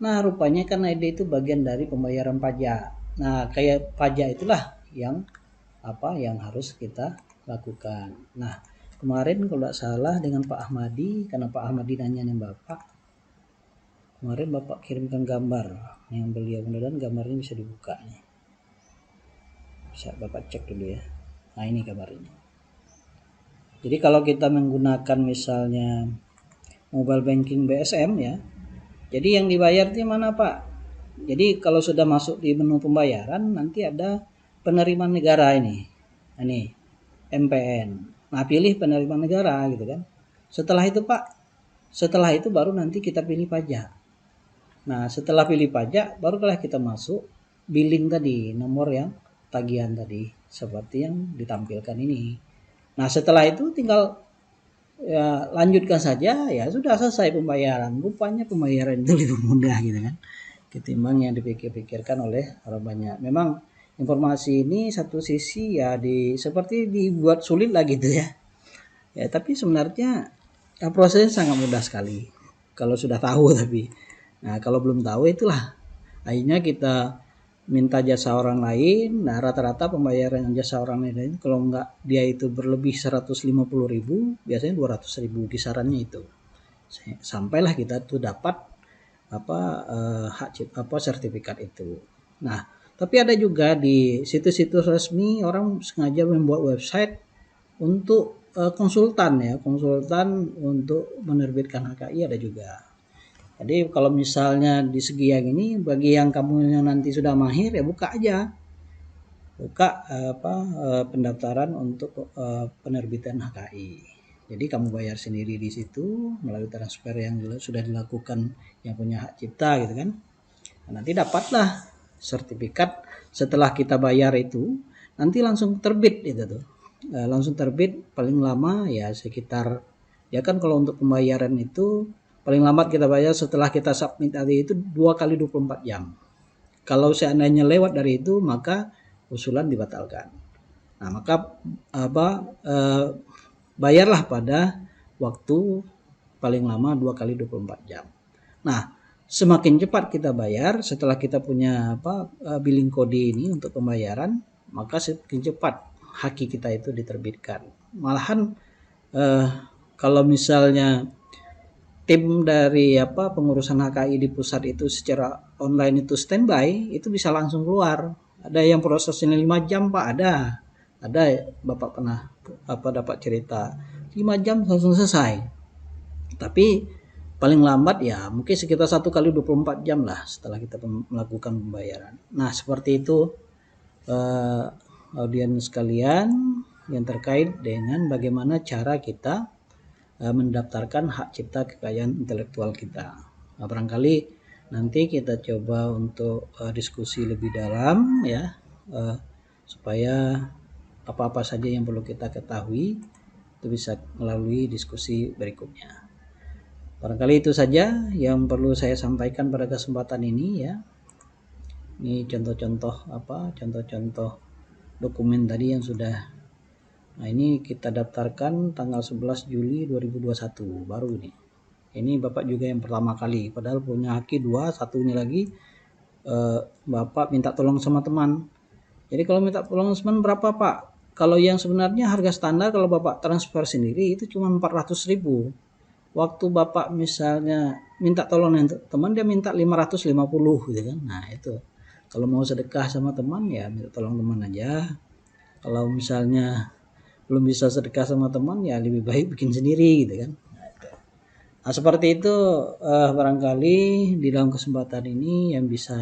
Nah, rupanya karena itu bagian dari pembayaran pajak. Nah, kayak pajak itulah yang harus kita lakukan. Nah, kemarin kalau tidak salah dengan Pak Ahmadi, karena Pak Ahmadi nanya nih Bapak, kemarin Bapak kirimkan gambar yang beliau, mudah-mudahan gambarnya bisa dibuka nih. Bisa Bapak cek dulu ya. Nah, ini gambarnya. Jadi kalau kita menggunakan misalnya mobile banking BSM ya, jadi yang dibayar itu mana Pak? Jadi kalau sudah masuk di menu pembayaran nanti ada penerimaan negara ini. Ini MPN. Nah, pilih penerimaan negara gitu kan. Setelah itu baru nanti kita pilih pajak. Nah, setelah pilih pajak barulah kita masuk billing tadi, nomor yang tagihan tadi seperti yang ditampilkan ini. Nah, setelah itu tinggal ya lanjutkan saja, ya sudah selesai pembayaran. Rupanya pembayaran itu lebih mudah gitu kan ketimbang yang dipikir-pikirkan oleh orang banyak. Memang informasi ini satu sisi ya seperti dibuat sulit lah gitu ya. Ya, tapi sebenarnya prosesnya sangat mudah sekali kalau sudah tahu tapi. Nah, kalau belum tahu itulah akhirnya kita minta jasa orang lain. Nah, rata-rata pembayaran jasa orang lain kalau enggak dia itu berlebih 150.000, biasanya 200.000 kisarannya itu. Sampailah kita tuh dapat sertifikat itu. Nah, tapi ada juga di situs-situs resmi orang sengaja membuat website untuk konsultan untuk menerbitkan HKI ada juga. Jadi kalau misalnya di segi yang ini, bagi yang kamu yang nanti sudah mahir ya buka pendaftaran untuk penerbitan HKI. Jadi kamu bayar sendiri di situ melalui transfer yang sudah dilakukan yang punya hak cipta gitu kan. Nah, nanti dapatlah sertifikat setelah kita bayar itu, nanti langsung terbit itu tuh. Langsung terbit paling lama ya sekitar, ya kan kalau untuk pembayaran itu paling lambat kita bayar setelah kita submit tadi itu 2 kali 24 jam. Kalau seandainya lewat dari itu maka usulan dibatalkan. Nah, maka bayarlah pada waktu paling lama 2 kali 24 jam. Nah, semakin cepat kita bayar setelah kita punya billing kode ini untuk pembayaran, maka semakin cepat haki kita itu diterbitkan. Malahan kalau misalnya tim dari pengurusan HKI di pusat itu secara online itu standby, itu bisa langsung keluar. Ada yang prosesnya 5 jam Pak, ada Bapak pernah dapat cerita 5 jam langsung selesai. Tapi paling lambat ya mungkin sekitar 1 kali 24 jam lah setelah kita melakukan pembayaran. Nah, seperti itu audiens sekalian yang terkait dengan bagaimana cara kita mendaftarkan hak cipta kekayaan intelektual kita. Nah, barangkali nanti kita coba untuk diskusi lebih dalam ya, supaya apa-apa saja yang perlu kita ketahui itu bisa melalui diskusi berikutnya. Barangkali itu saja yang perlu saya sampaikan pada kesempatan ini ya. Ini contoh-contoh dokumen tadi yang sudah. Nah, ini kita daftarkan tanggal 11 Juli 2021 baru ini. Ini Bapak juga yang pertama kali, padahal punya haki 2, satunya lagi Bapak minta tolong sama teman. Jadi kalau minta tolong teman berapa Pak? Kalau yang sebenarnya harga standar kalau Bapak transfer sendiri itu cuma 400.000. Waktu Bapak misalnya minta tolong teman, dia minta 550 gitu kan. Nah, itu. Kalau mau sedekah sama teman ya minta tolong teman aja. Kalau misalnya belum bisa sedekah sama teman ya lebih baik bikin sendiri gitu kan. Nah, seperti itu barangkali di dalam kesempatan ini yang bisa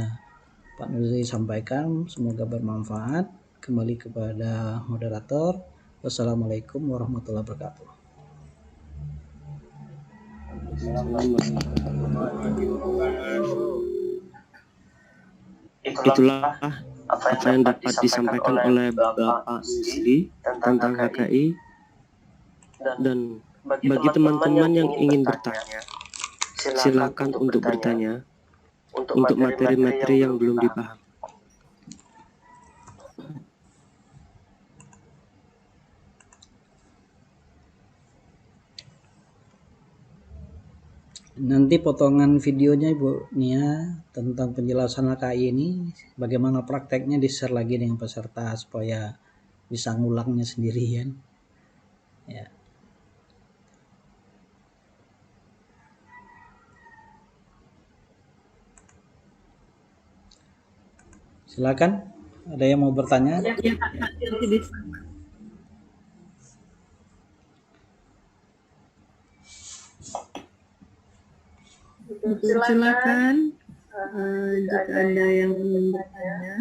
Pak Nurzi sampaikan, semoga bermanfaat. Kembali kepada moderator. Wassalamualaikum warahmatullahi wabarakatuh. Itulah apa yang dapat disampaikan oleh Bapak Nurzi tentang HKI, dan Bagi teman-teman yang ingin bertanya, silakan untuk bertanya untuk materi-materi yang belum dipahami. Nanti potongan videonya Ibu Nia tentang penjelasan HKI ini, bagaimana prakteknya di-share lagi dengan peserta supaya bisa ngulangnya sendirian. Ya. Silakan, ada yang mau bertanya? Ya, nanti bisa. Silakan jika ada yang ingin bertanya.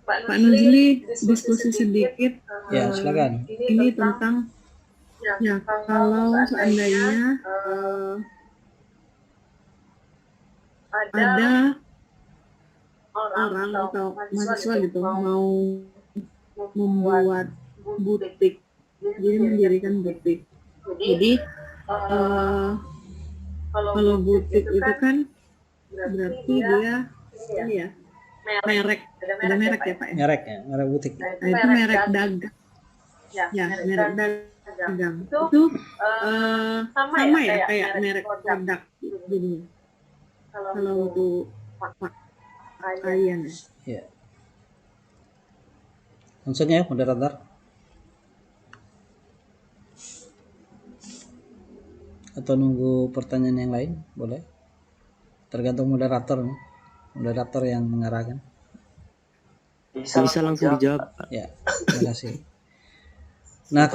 Pak Nazli, diskusi sedikit. Ya, silakan. Ini tentang ya kalau seandainya ada orang atau mahasiswa gitu mau membuat butik, jadi mendirikan butik. Jadi kalau butik itu kan berarti dia ini ya merek, ada merek ya Pak ya? Merek ya, merek butik. Nah, itu merek dagang. Ya, merek dagang. Itu sama ya kayak merek produk jadinya. Kalau untuk pakaian ya. Ya. Langsung ya, moderator. Atau nunggu pertanyaan yang lain, boleh. Tergantung moderator nih. Moderator yang mengarahkan. Bisa langsung dijawab. Ya, terima kasih. Nah,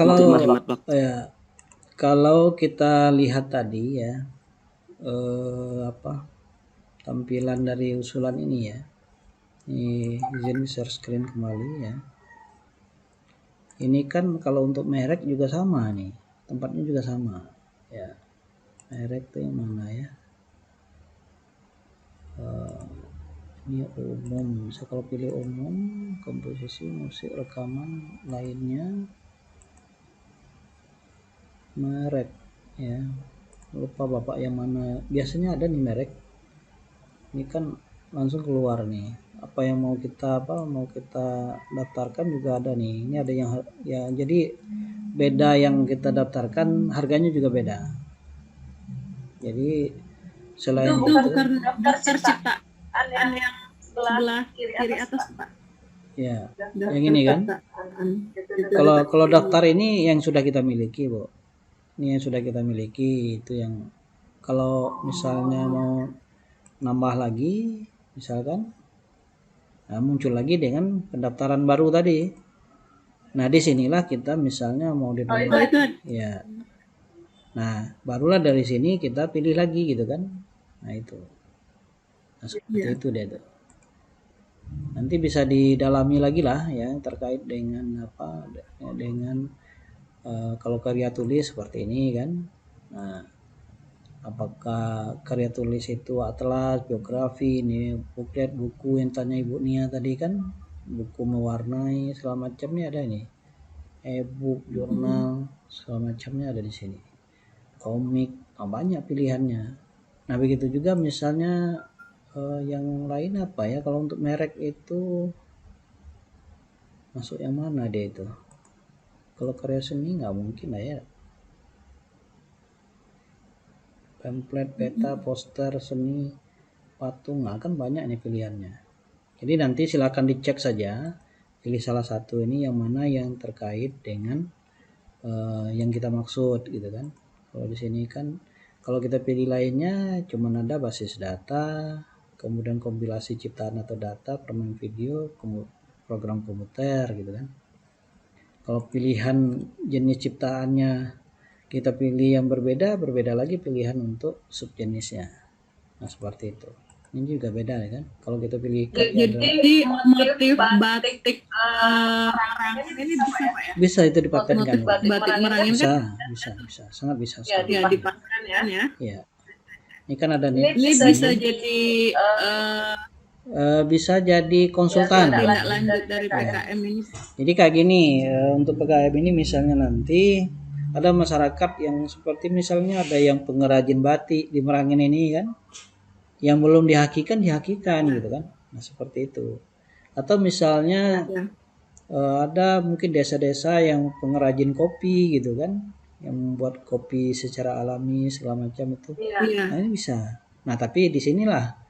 kalau kita lihat tadi ya tampilan dari usulan ini ya. Ini izin share screen kembali ya. Ini kan kalau untuk merek juga sama nih. Tempatnya juga sama. Ya. Merek itu yang mana ya? Ini umum. Saya kalau pilih umum, komposisi musik rekaman lainnya, merek ya, lupa bapak yang mana, biasanya ada nih merek, ini kan langsung keluar nih apa yang mau kita daftarkan juga ada nih, ini ada yang ya, jadi beda yang kita daftarkan harganya juga beda, jadi selain itu bukan daftar ciptaan yang sebelah kiri atas Pak ya, daftar yang ini kan kalau daftar ini yang sudah kita miliki Bu, ini yang sudah kita miliki, itu yang kalau misalnya mau nambah lagi misalkan, nah muncul lagi dengan pendaftaran baru tadi. Nah disinilah kita misalnya mau ditambah ya, nah barulah dari sini kita pilih lagi gitu kan, nah itu, nah seperti itu deh tuh. Nanti bisa didalami lagi lah ya terkait dengan dengan kalau karya tulis seperti ini kan. Nah, apakah karya tulis itu atlas, biografi, ini buklet, buku yang tanya Ibu Nia tadi kan, buku mewarnai segala macamnya ada ini, e-book, jurnal segala macamnya ada di sini, komik, banyak pilihannya. Nah begitu juga misalnya yang lain apa ya, kalau untuk merek itu masuk yang mana dia itu, kalau karya seni nggak mungkin lah ya, pamflet, peta, poster, seni, patung, nah kan banyak nih pilihannya. Jadi nanti silakan dicek saja, pilih salah satu ini yang mana yang terkait dengan yang kita maksud gitu kan. Kalau di sini kan kalau kita pilih lainnya cuman ada basis data, kemudian kompilasi ciptaan atau data, permain video, program komputer gitu kan. Kalau pilihan jenis ciptaannya kita pilih yang berbeda lagi pilihan untuk subjenisnya. Nah seperti itu. Ini juga beda ya kan. Kalau kita pilih Jadi motif batik merangin ini bisa Pak ya? bisa itu dipatenkan. Motif batik merangin Bisa, kan bisa, sangat bisa ya sekali. dipaten ya. Ya. Ini kan ada nih. Ini bisa jadi Bisa jadi konsultan. tindak lanjut dari PKM ini. Jadi kayak gini, untuk PKM ini misalnya nanti ada masyarakat yang seperti misalnya ada yang pengrajin batik di Merangin ini kan, yang belum dihakikan gitu kan. Nah seperti itu. Atau misalnya ada mungkin desa-desa yang pengrajin kopi gitu kan, yang membuat kopi secara alami segala macam itu. Iya. Nah ini bisa. Nah tapi di sinilah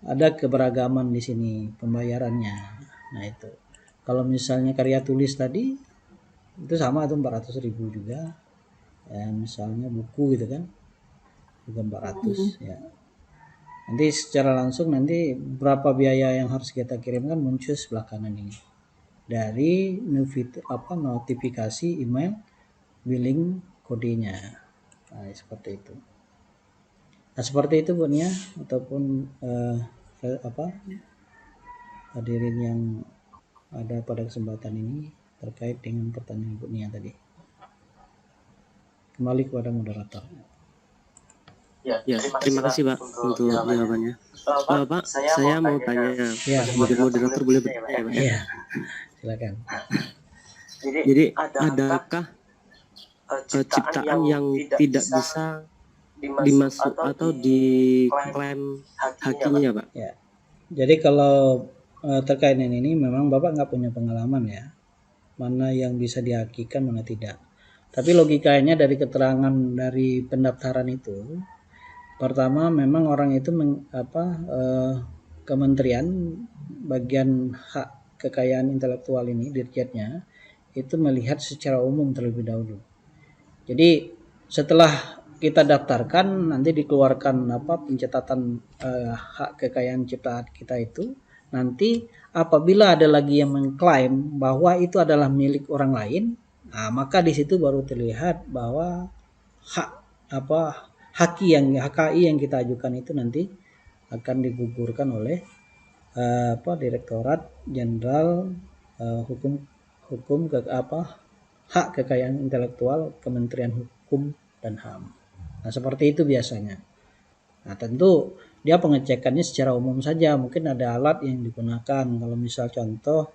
ada keberagaman di sini pembayarannya. Nah itu. Kalau misalnya karya tulis tadi itu sama tuh 400.000 juga. Ya, misalnya buku gitu kan. Juga 400 ya. Nanti secara langsung nanti berapa biaya yang harus kita kirimkan muncul sebelah kanan ini. Dari notifikasi email billing kodenya. Nah, seperti itu. Nah, seperti itu Bu Nia ataupun hadirin yang ada pada kesempatan ini terkait dengan pertanyaan Bu Nia tadi. Kembali kepada moderator. Ya, terima kasih Pak untuk jawabannya. Pak, saya mau tanya, Ya, moderator boleh bertanya Pak? Ya, silakan. Jadi adakah ciptaan yang tidak bisa dimasuk atau diklaim hakinya Pak? Ya. Jadi kalau terkait dengan ini memang Bapak nggak punya pengalaman ya, mana yang bisa dihakikan mana tidak. Tapi logikanya dari keterangan dari pendaftaran itu, pertama memang orang itu kementerian bagian hak kekayaan intelektual ini dirjennya itu melihat secara umum terlebih dahulu. Jadi setelah kita daftarkan nanti dikeluarkan pencatatan hak kekayaan ciptaan kita itu, nanti apabila ada lagi yang mengklaim bahwa itu adalah milik orang lain, nah maka di situ baru terlihat bahwa HKI yang kita ajukan itu nanti akan digugurkan oleh Direktorat Jenderal Hak Kekayaan Intelektual Kementerian Hukum dan HAM. Nah seperti itu biasanya. Nah tentu dia pengecekannya secara umum saja, mungkin ada alat yang digunakan. Kalau misal contoh,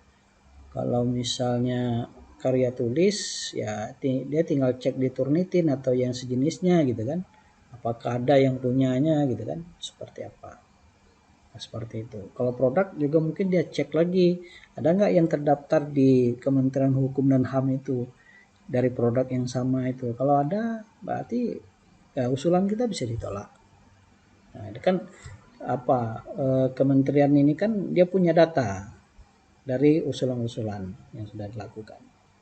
kalau misalnya karya tulis, ya dia tinggal cek di Turnitin atau yang sejenisnya gitu kan, apakah ada yang punyanya gitu kan, seperti apa. Nah, seperti itu. Kalau produk juga mungkin dia cek lagi, ada nggak yang terdaftar di Kementerian Hukum dan HAM itu dari produk yang sama itu. Kalau ada, berarti ya, usulan kita bisa ditolak. Nah, ini kan kementerian ini kan dia punya data dari usulan-usulan yang sudah dilakukan.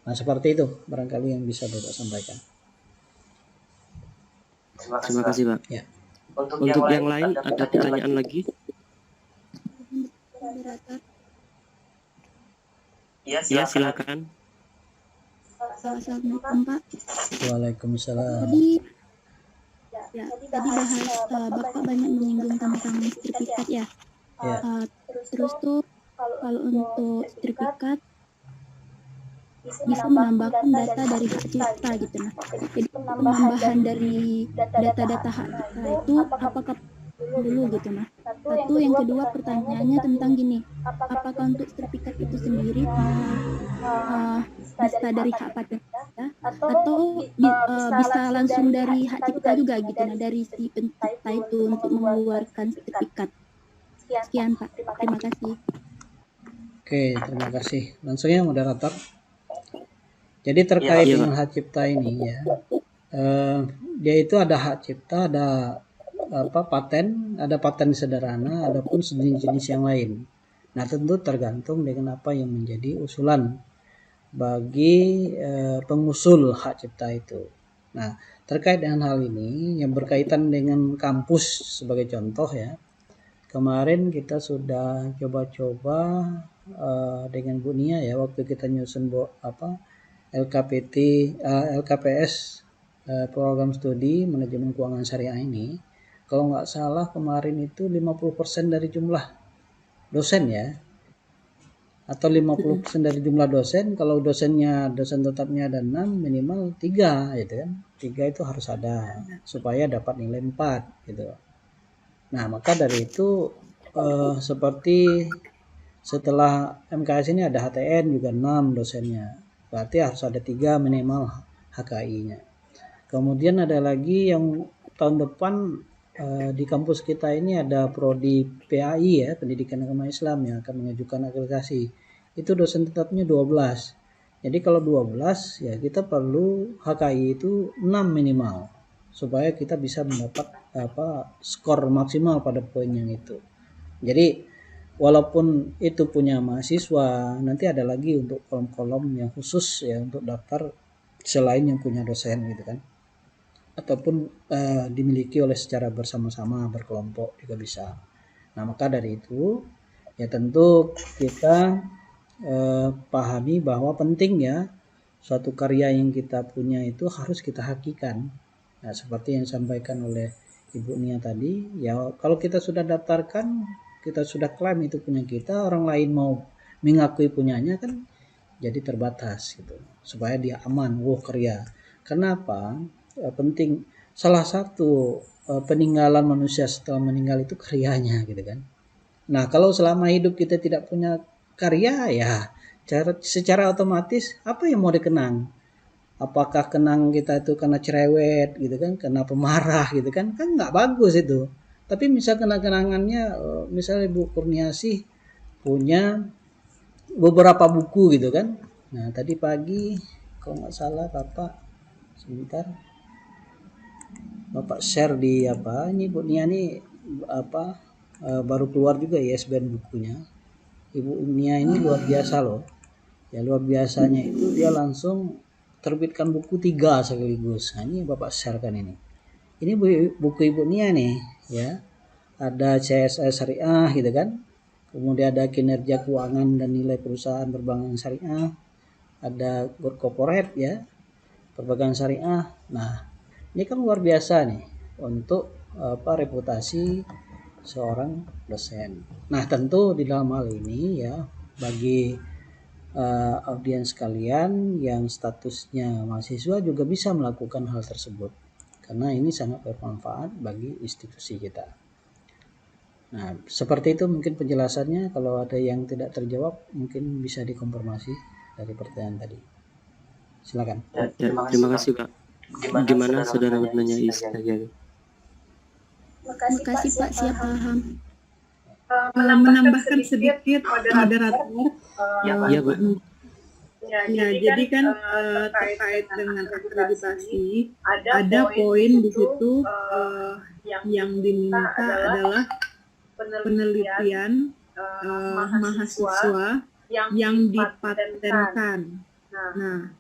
Nah, seperti itu barangkali yang bisa Bapak sampaikan. Terima kasih Pak. Ya. Untuk yang lain ada pertanyaan lagi? Ya, silakan. Assalamualaikum Pak. Waalaikumsalam. Tadi bahas Bapak banyak menyinggung tentang sertifikat ya. Terus tuh kalau untuk sertifikat bisa menambahkan data dari hak cipta gitu nah. Jadi penambahan dari data-data hak cipta itu apakah dulu gitu nah. Satu, yang kedua pertanyaannya tentang gini, apakah untuk sertifikat itu sendiri bisa dari hak paten ya, atau bisa langsung dari hak cipta juga gitu nah, dari si pencipta itu untuk mengeluarkan sertifikat. Sekian Pak, terima kasih. Oke, terima kasih. Langsungnya moderator. Jadi terkait dengan hak cipta ini ya, dia itu ada hak cipta, ada paten, ada paten sederhana, ada pun sejenis-jenis yang lain. Nah tentu tergantung dengan apa yang menjadi usulan bagi pengusul hak cipta itu. Nah terkait dengan hal ini yang berkaitan dengan kampus sebagai contoh ya, kemarin kita sudah coba-coba dengan Bu Nia ya, waktu kita nyusun LKPS program studi manajemen keuangan syariah ini, kalau nggak salah kemarin itu 50% dari jumlah dosen ya, atau 50% dari jumlah dosen. Kalau dosen tetapnya ada 6, minimal 3 gitu kan. 3 itu harus ada supaya dapat nilai 4 gitu. Nah, maka dari itu seperti setelah MKS ini ada HTN juga 6 dosennya. Berarti harus ada 3 minimal HKI-nya. Kemudian ada lagi yang tahun depan di kampus kita ini ada prodi PAI ya, Pendidikan Agama Islam, yang akan mengajukan akreditasi. Itu dosen tetapnya 12. Jadi kalau 12 ya kita perlu HKI itu 6 minimal supaya kita bisa mendapat skor maksimal pada poin yang itu. Jadi walaupun itu punya mahasiswa, nanti ada lagi untuk kolom-kolom yang khusus ya untuk daftar selain yang punya dosen gitu kan. Ataupun dimiliki oleh secara bersama-sama, berkelompok juga bisa. Nah, maka dari itu ya tentu kita pahami bahwa penting ya suatu karya yang kita punya itu harus kita hakikan. Nah, seperti yang disampaikan oleh Ibu Nia tadi, ya kalau kita sudah daftarkan, kita sudah klaim itu punya kita, orang lain mau mengakui punyanya kan jadi terbatas gitu. Supaya dia aman, karya. Kenapa? Penting, salah satu peninggalan manusia setelah meninggal itu karyanya gitu kan. Nah, kalau selama hidup kita tidak punya karya ya secara otomatis apa yang mau dikenang? Apakah kenang kita itu karena cerewet gitu kan, karena pemarah gitu kan nggak bagus itu. Tapi misal kenang-kenangannya misalnya Bu Kurniasih punya beberapa buku gitu kan. Nah, tadi pagi kalau nggak salah Bapak share di ini Bu Nia nih baru keluar juga ISBN bukunya. Ibu Nia ini luar biasa loh. Ya luar biasanya itu dia langsung terbitkan buku 3 sekaligus. Nah, ini Bapak share kan ini. Ini buku Ibu Nia nih ya. Ada CSS syariah gitu kan. Kemudian ada kinerja keuangan dan nilai perusahaan perbankan syariah. Ada good corporate ya. Perbankan syariah. Nah, ini kan luar biasa nih untuk reputasi seorang dosen. Nah, tentu di dalam hal ini ya bagi audiens kalian yang statusnya mahasiswa juga bisa melakukan hal tersebut karena ini sangat bermanfaat bagi institusi kita. Nah, seperti itu mungkin penjelasannya. Kalau ada yang tidak terjawab mungkin bisa dikonfirmasi dari pertanyaan tadi. Silakan. Ya, terima kasih Pak. Gimana saudara bertanya Iskandar? Makasih Pak, siap paham. Menambahkan sedikit moderator. Ya, Bu. Ya, jadi kan terkait dengan akreditasi ada poin di situ yang diminta adalah penelitian mahasiswa yang dipatenkan. Nah,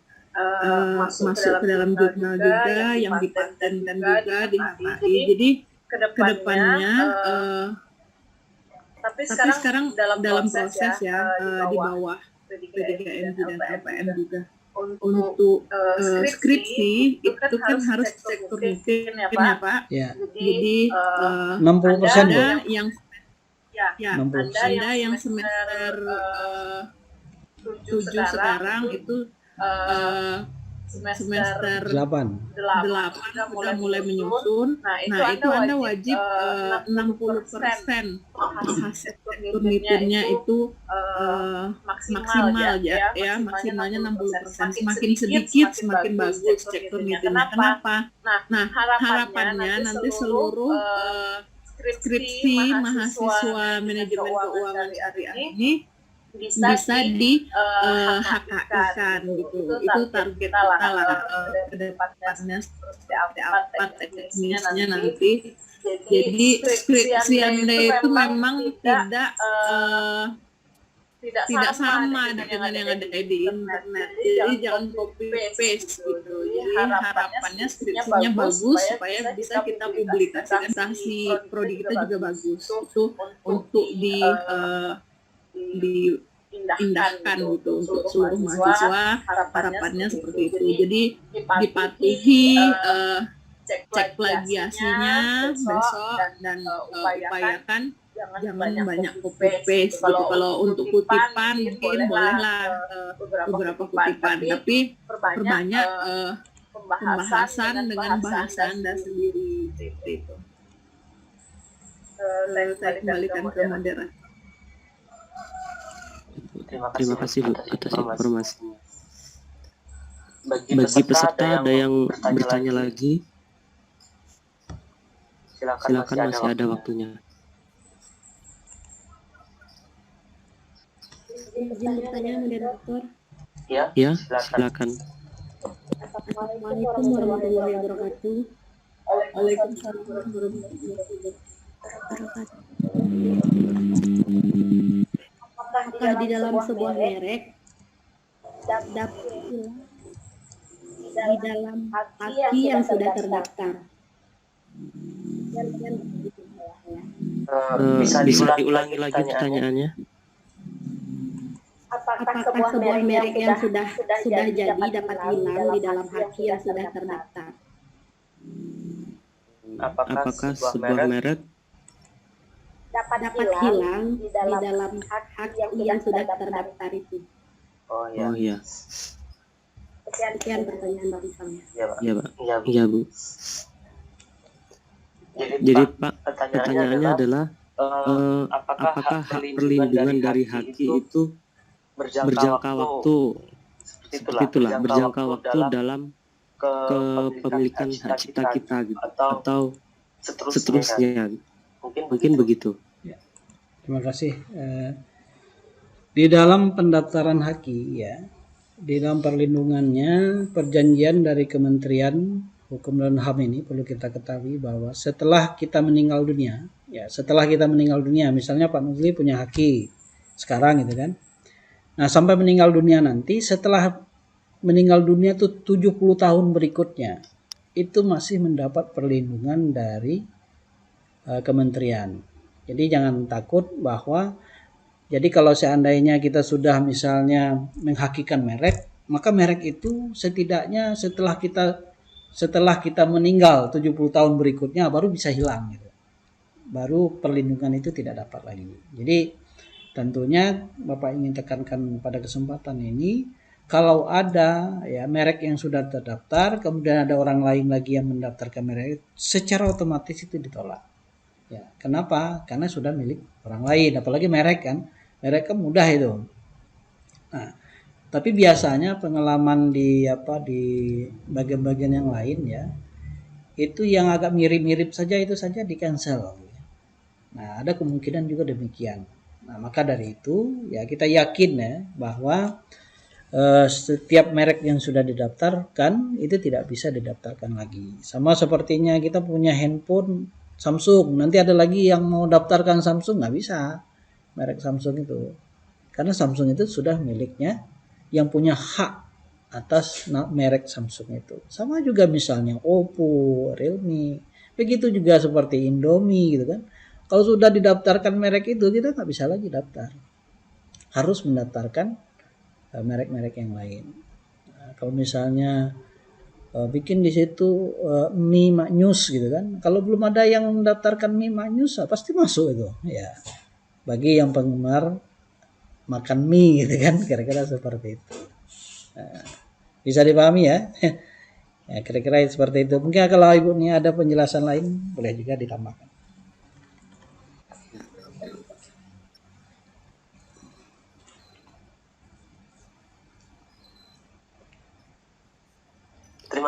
masuk ke dalam jurnal juga yang dipatenkan juga di HKI. Jadi kedepannya tapi sekarang dalam proses ya di bawah P3MG dan LPM juga untuk skripsi itu kan harus cek turnitin ya Pak. Ya. Jadi 60% ada yang 60%. ada yang semester 7 sekarang itu semester 8 udah mulai menyusun. Nah, itu Anda wajib 60% hasil turnitinnya itu maksimal ya, maksimalnya 60%. Semakin sedikit semakin bagus cek turnitinnya. Kenapa? Nah, harapannya nanti seluruh skripsi mahasiswa manajemen keuangan syariah ini bisa di HKI-kan gitu. Itu target kita lah ke depannya seperti apa teknisnya nanti. Jadi skripsi Anda itu memang tidak sama dengan yang ada di internet. Jadi jangan copy paste gitu. Jadi harapannya skripsinya bagus supaya bisa kita publikasikan. Prodi kita juga bagus. Itu untuk diindahkan gitu untuk seluruh mahasiswa. Harapannya seperti itu. Jadi dipatuhi cek plagiasinya besok dan upayakan jangan banyak copy paste gitu. Kalau untuk kutipan mungkin bolehlah beberapa kutipan, tapi perbanyak pembahasan dengan bahasa Anda sendiri seperti itu. Saya kembalikan ke moderator. Terima kasih Bu atas informasinya. Bagi peserta ada yang bertanya lagi? Silakan, masih ada waktunya. Izin bertanya moderator. Ya, silakan. Assalamualaikum warahmatullahi wabarakatuh. Waalaikumsalam warahmatullahi Wabarakatuh. Apakah di dalam sebuah merek dapat di dalam haki yang sudah terdaftar? Bisa diulangi lagi pertanyaannya? Apakah sebuah merek yang sudah jadi dapat hilang di dalam haki yang sudah terdaftar? Apakah sebuah merek Dapat hilang di dalam haki yang sudah terdaftar itu? Oh iya. Sekian pertanyaan Bang Isam ya. Iya Pak. Iya Bu. Jadi Pak, pertanyaannya adalah apakah hak perlindungan dari haki itu berjangka waktu seperti itulah berjangka waktu dalam kepemilikan hak cipta kita gitu, atau seterusnya, mungkin begitu. Terima kasih. Di dalam pendaftaran haki ya, di dalam perlindungannya perjanjian dari Kementerian Hukum dan HAM ini perlu kita ketahui bahwa setelah kita meninggal dunia, misalnya Pak Nuzli punya haki sekarang gitu kan. Nah, sampai meninggal dunia nanti, setelah meninggal dunia itu 70 tahun berikutnya, itu masih mendapat perlindungan dari kementerian. Jadi jangan takut bahwa, jadi kalau seandainya kita sudah misalnya menghakikan merek, maka merek itu setidaknya setelah kita meninggal 70 tahun berikutnya baru bisa hilang gitu. Baru perlindungan itu tidak dapat lagi. Jadi tentunya Bapak ingin tekankan pada kesempatan ini, kalau ada ya merek yang sudah terdaftar, kemudian ada orang lain lagi yang mendaftarkan merek, secara otomatis itu ditolak. Ya, kenapa? Karena sudah milik orang lain, apalagi merek kan mudah itu. Nah, tapi biasanya pengalaman di bagian-bagian yang lain ya, itu yang agak mirip-mirip saja itu saja di cancel. Nah, ada kemungkinan juga demikian. Nah, maka dari itu ya kita yakin ya bahwa setiap merek yang sudah didaftarkan itu tidak bisa didaftarkan lagi. Sama sepertinya kita punya handphone Samsung, nanti ada lagi yang mau daftarkan Samsung, nggak bisa merek Samsung itu, karena Samsung itu sudah miliknya yang punya hak atas merek Samsung itu. Sama juga misalnya Oppo, Realme, begitu juga seperti Indomie gitu kan. Kalau sudah didaftarkan merek itu, kita nggak bisa lagi daftar, harus mendaftarkan merek-merek yang lain. Nah, kalau misalnya bikin di situ mie maknyus gitu kan, kalau belum ada yang mendaftarkan mie maknyus pasti masuk itu ya, bagi yang penggemar makan mie gitu kan, kira-kira seperti itu. Bisa dipahami ya? Ya kira-kira seperti itu. Mungkin kalau Ibu ini ada penjelasan lain boleh juga ditambahkan.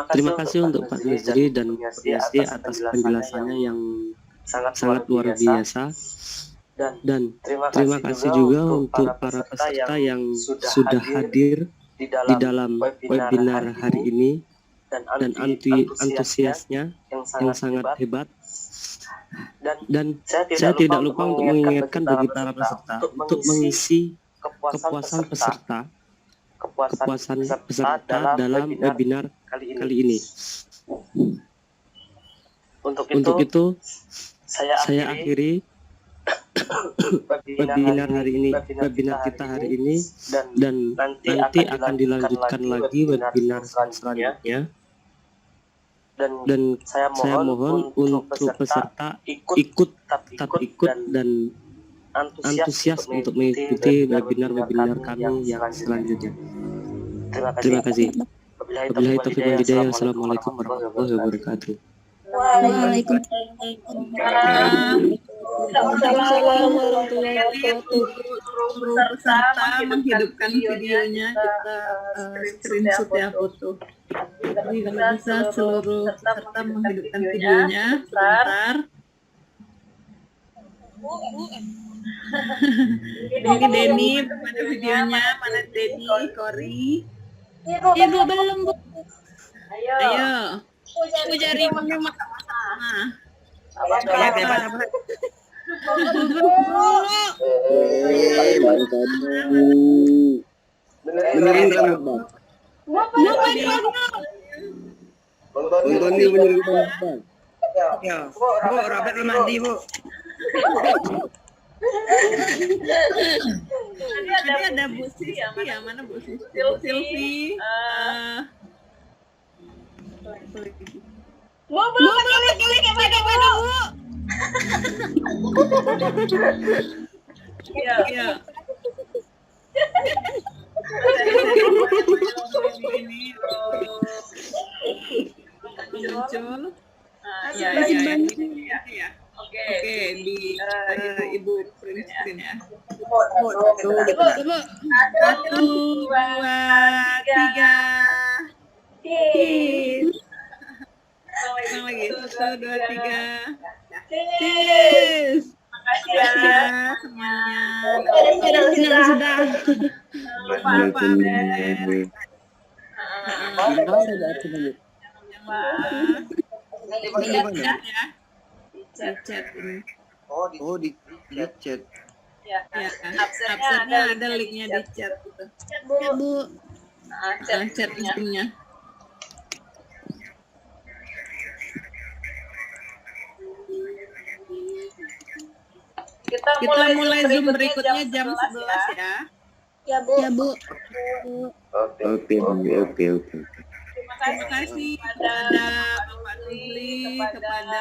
Terima kasih untuk Pak Nuzli dan Pak Yasri atas penjelasannya yang sangat luar biasa. Dan terima kasih juga untuk para peserta yang sudah hadir di dalam webinar hari ini dan antusiasnya yang sangat hebat. Dan saya tidak lupa untuk mengingatkan bagi para peserta untuk mengisi kepuasan peserta dalam webinar kali ini. Untuk itu saya akhiri webinar kita hari ini, dan nanti akan dilanjutkan lagi webinar selanjutnya. dan saya mohon untuk peserta ikut dan antusias untuk mengikuti webinar kami yang selanjutnya. Terima kasih. Wabillahi taufiq wal hidayah. Assalamualaikum warahmatullahi wabarakatuh. Waalaikumsalam warahmatullahi wabarakatuh. Seluruh peserta menghidupkan videonya, kita screenshot ya foto. Jadi kalau bisa seluruh peserta menghidupkan videonya sebentar. Ini Denny, mana videonya? Mana Denny, Kori? Ibu belum, Bu. Ayo. Cari sama-sama. Benerin rambut. Nonton nih benerin rambut. Ya, Bu, Robert belum mandi, Bu. Tadi ada Bu Sisti ya, mana Bu Sisti? Silvi. Bu, belum klik mereka, Bu. Iya. Ini muncul. Ya. Oke, di Ibu print screen ya. Satu, dua, tiga. Ulang lagi. 1, 2, 3. Cheers. Makasih ya semuanya. Sudah. Lupa Ben. Di chat ini. Oh di chat. Ya, absennya ada linknya di chat gitu. Ya, Bu. Chat linknya. Kita mulai Zoom berikutnya jam 11 ya. Ya, Bu. Oke. Terima kasih kepada Bapak Nuzli, kepada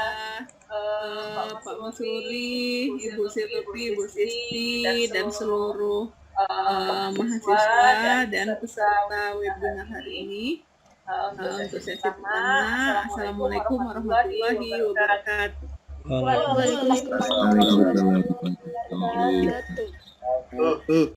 Pak Masuri, Ibu Silvi, Ibu Sisti, dan seluruh mahasiswa dan peserta webinar hari ini. Untuk sesi pertama, Assalamualaikum warahmatullahi wabarakatuh. Waalaikumsalam warahmatullahi wabarakatuh.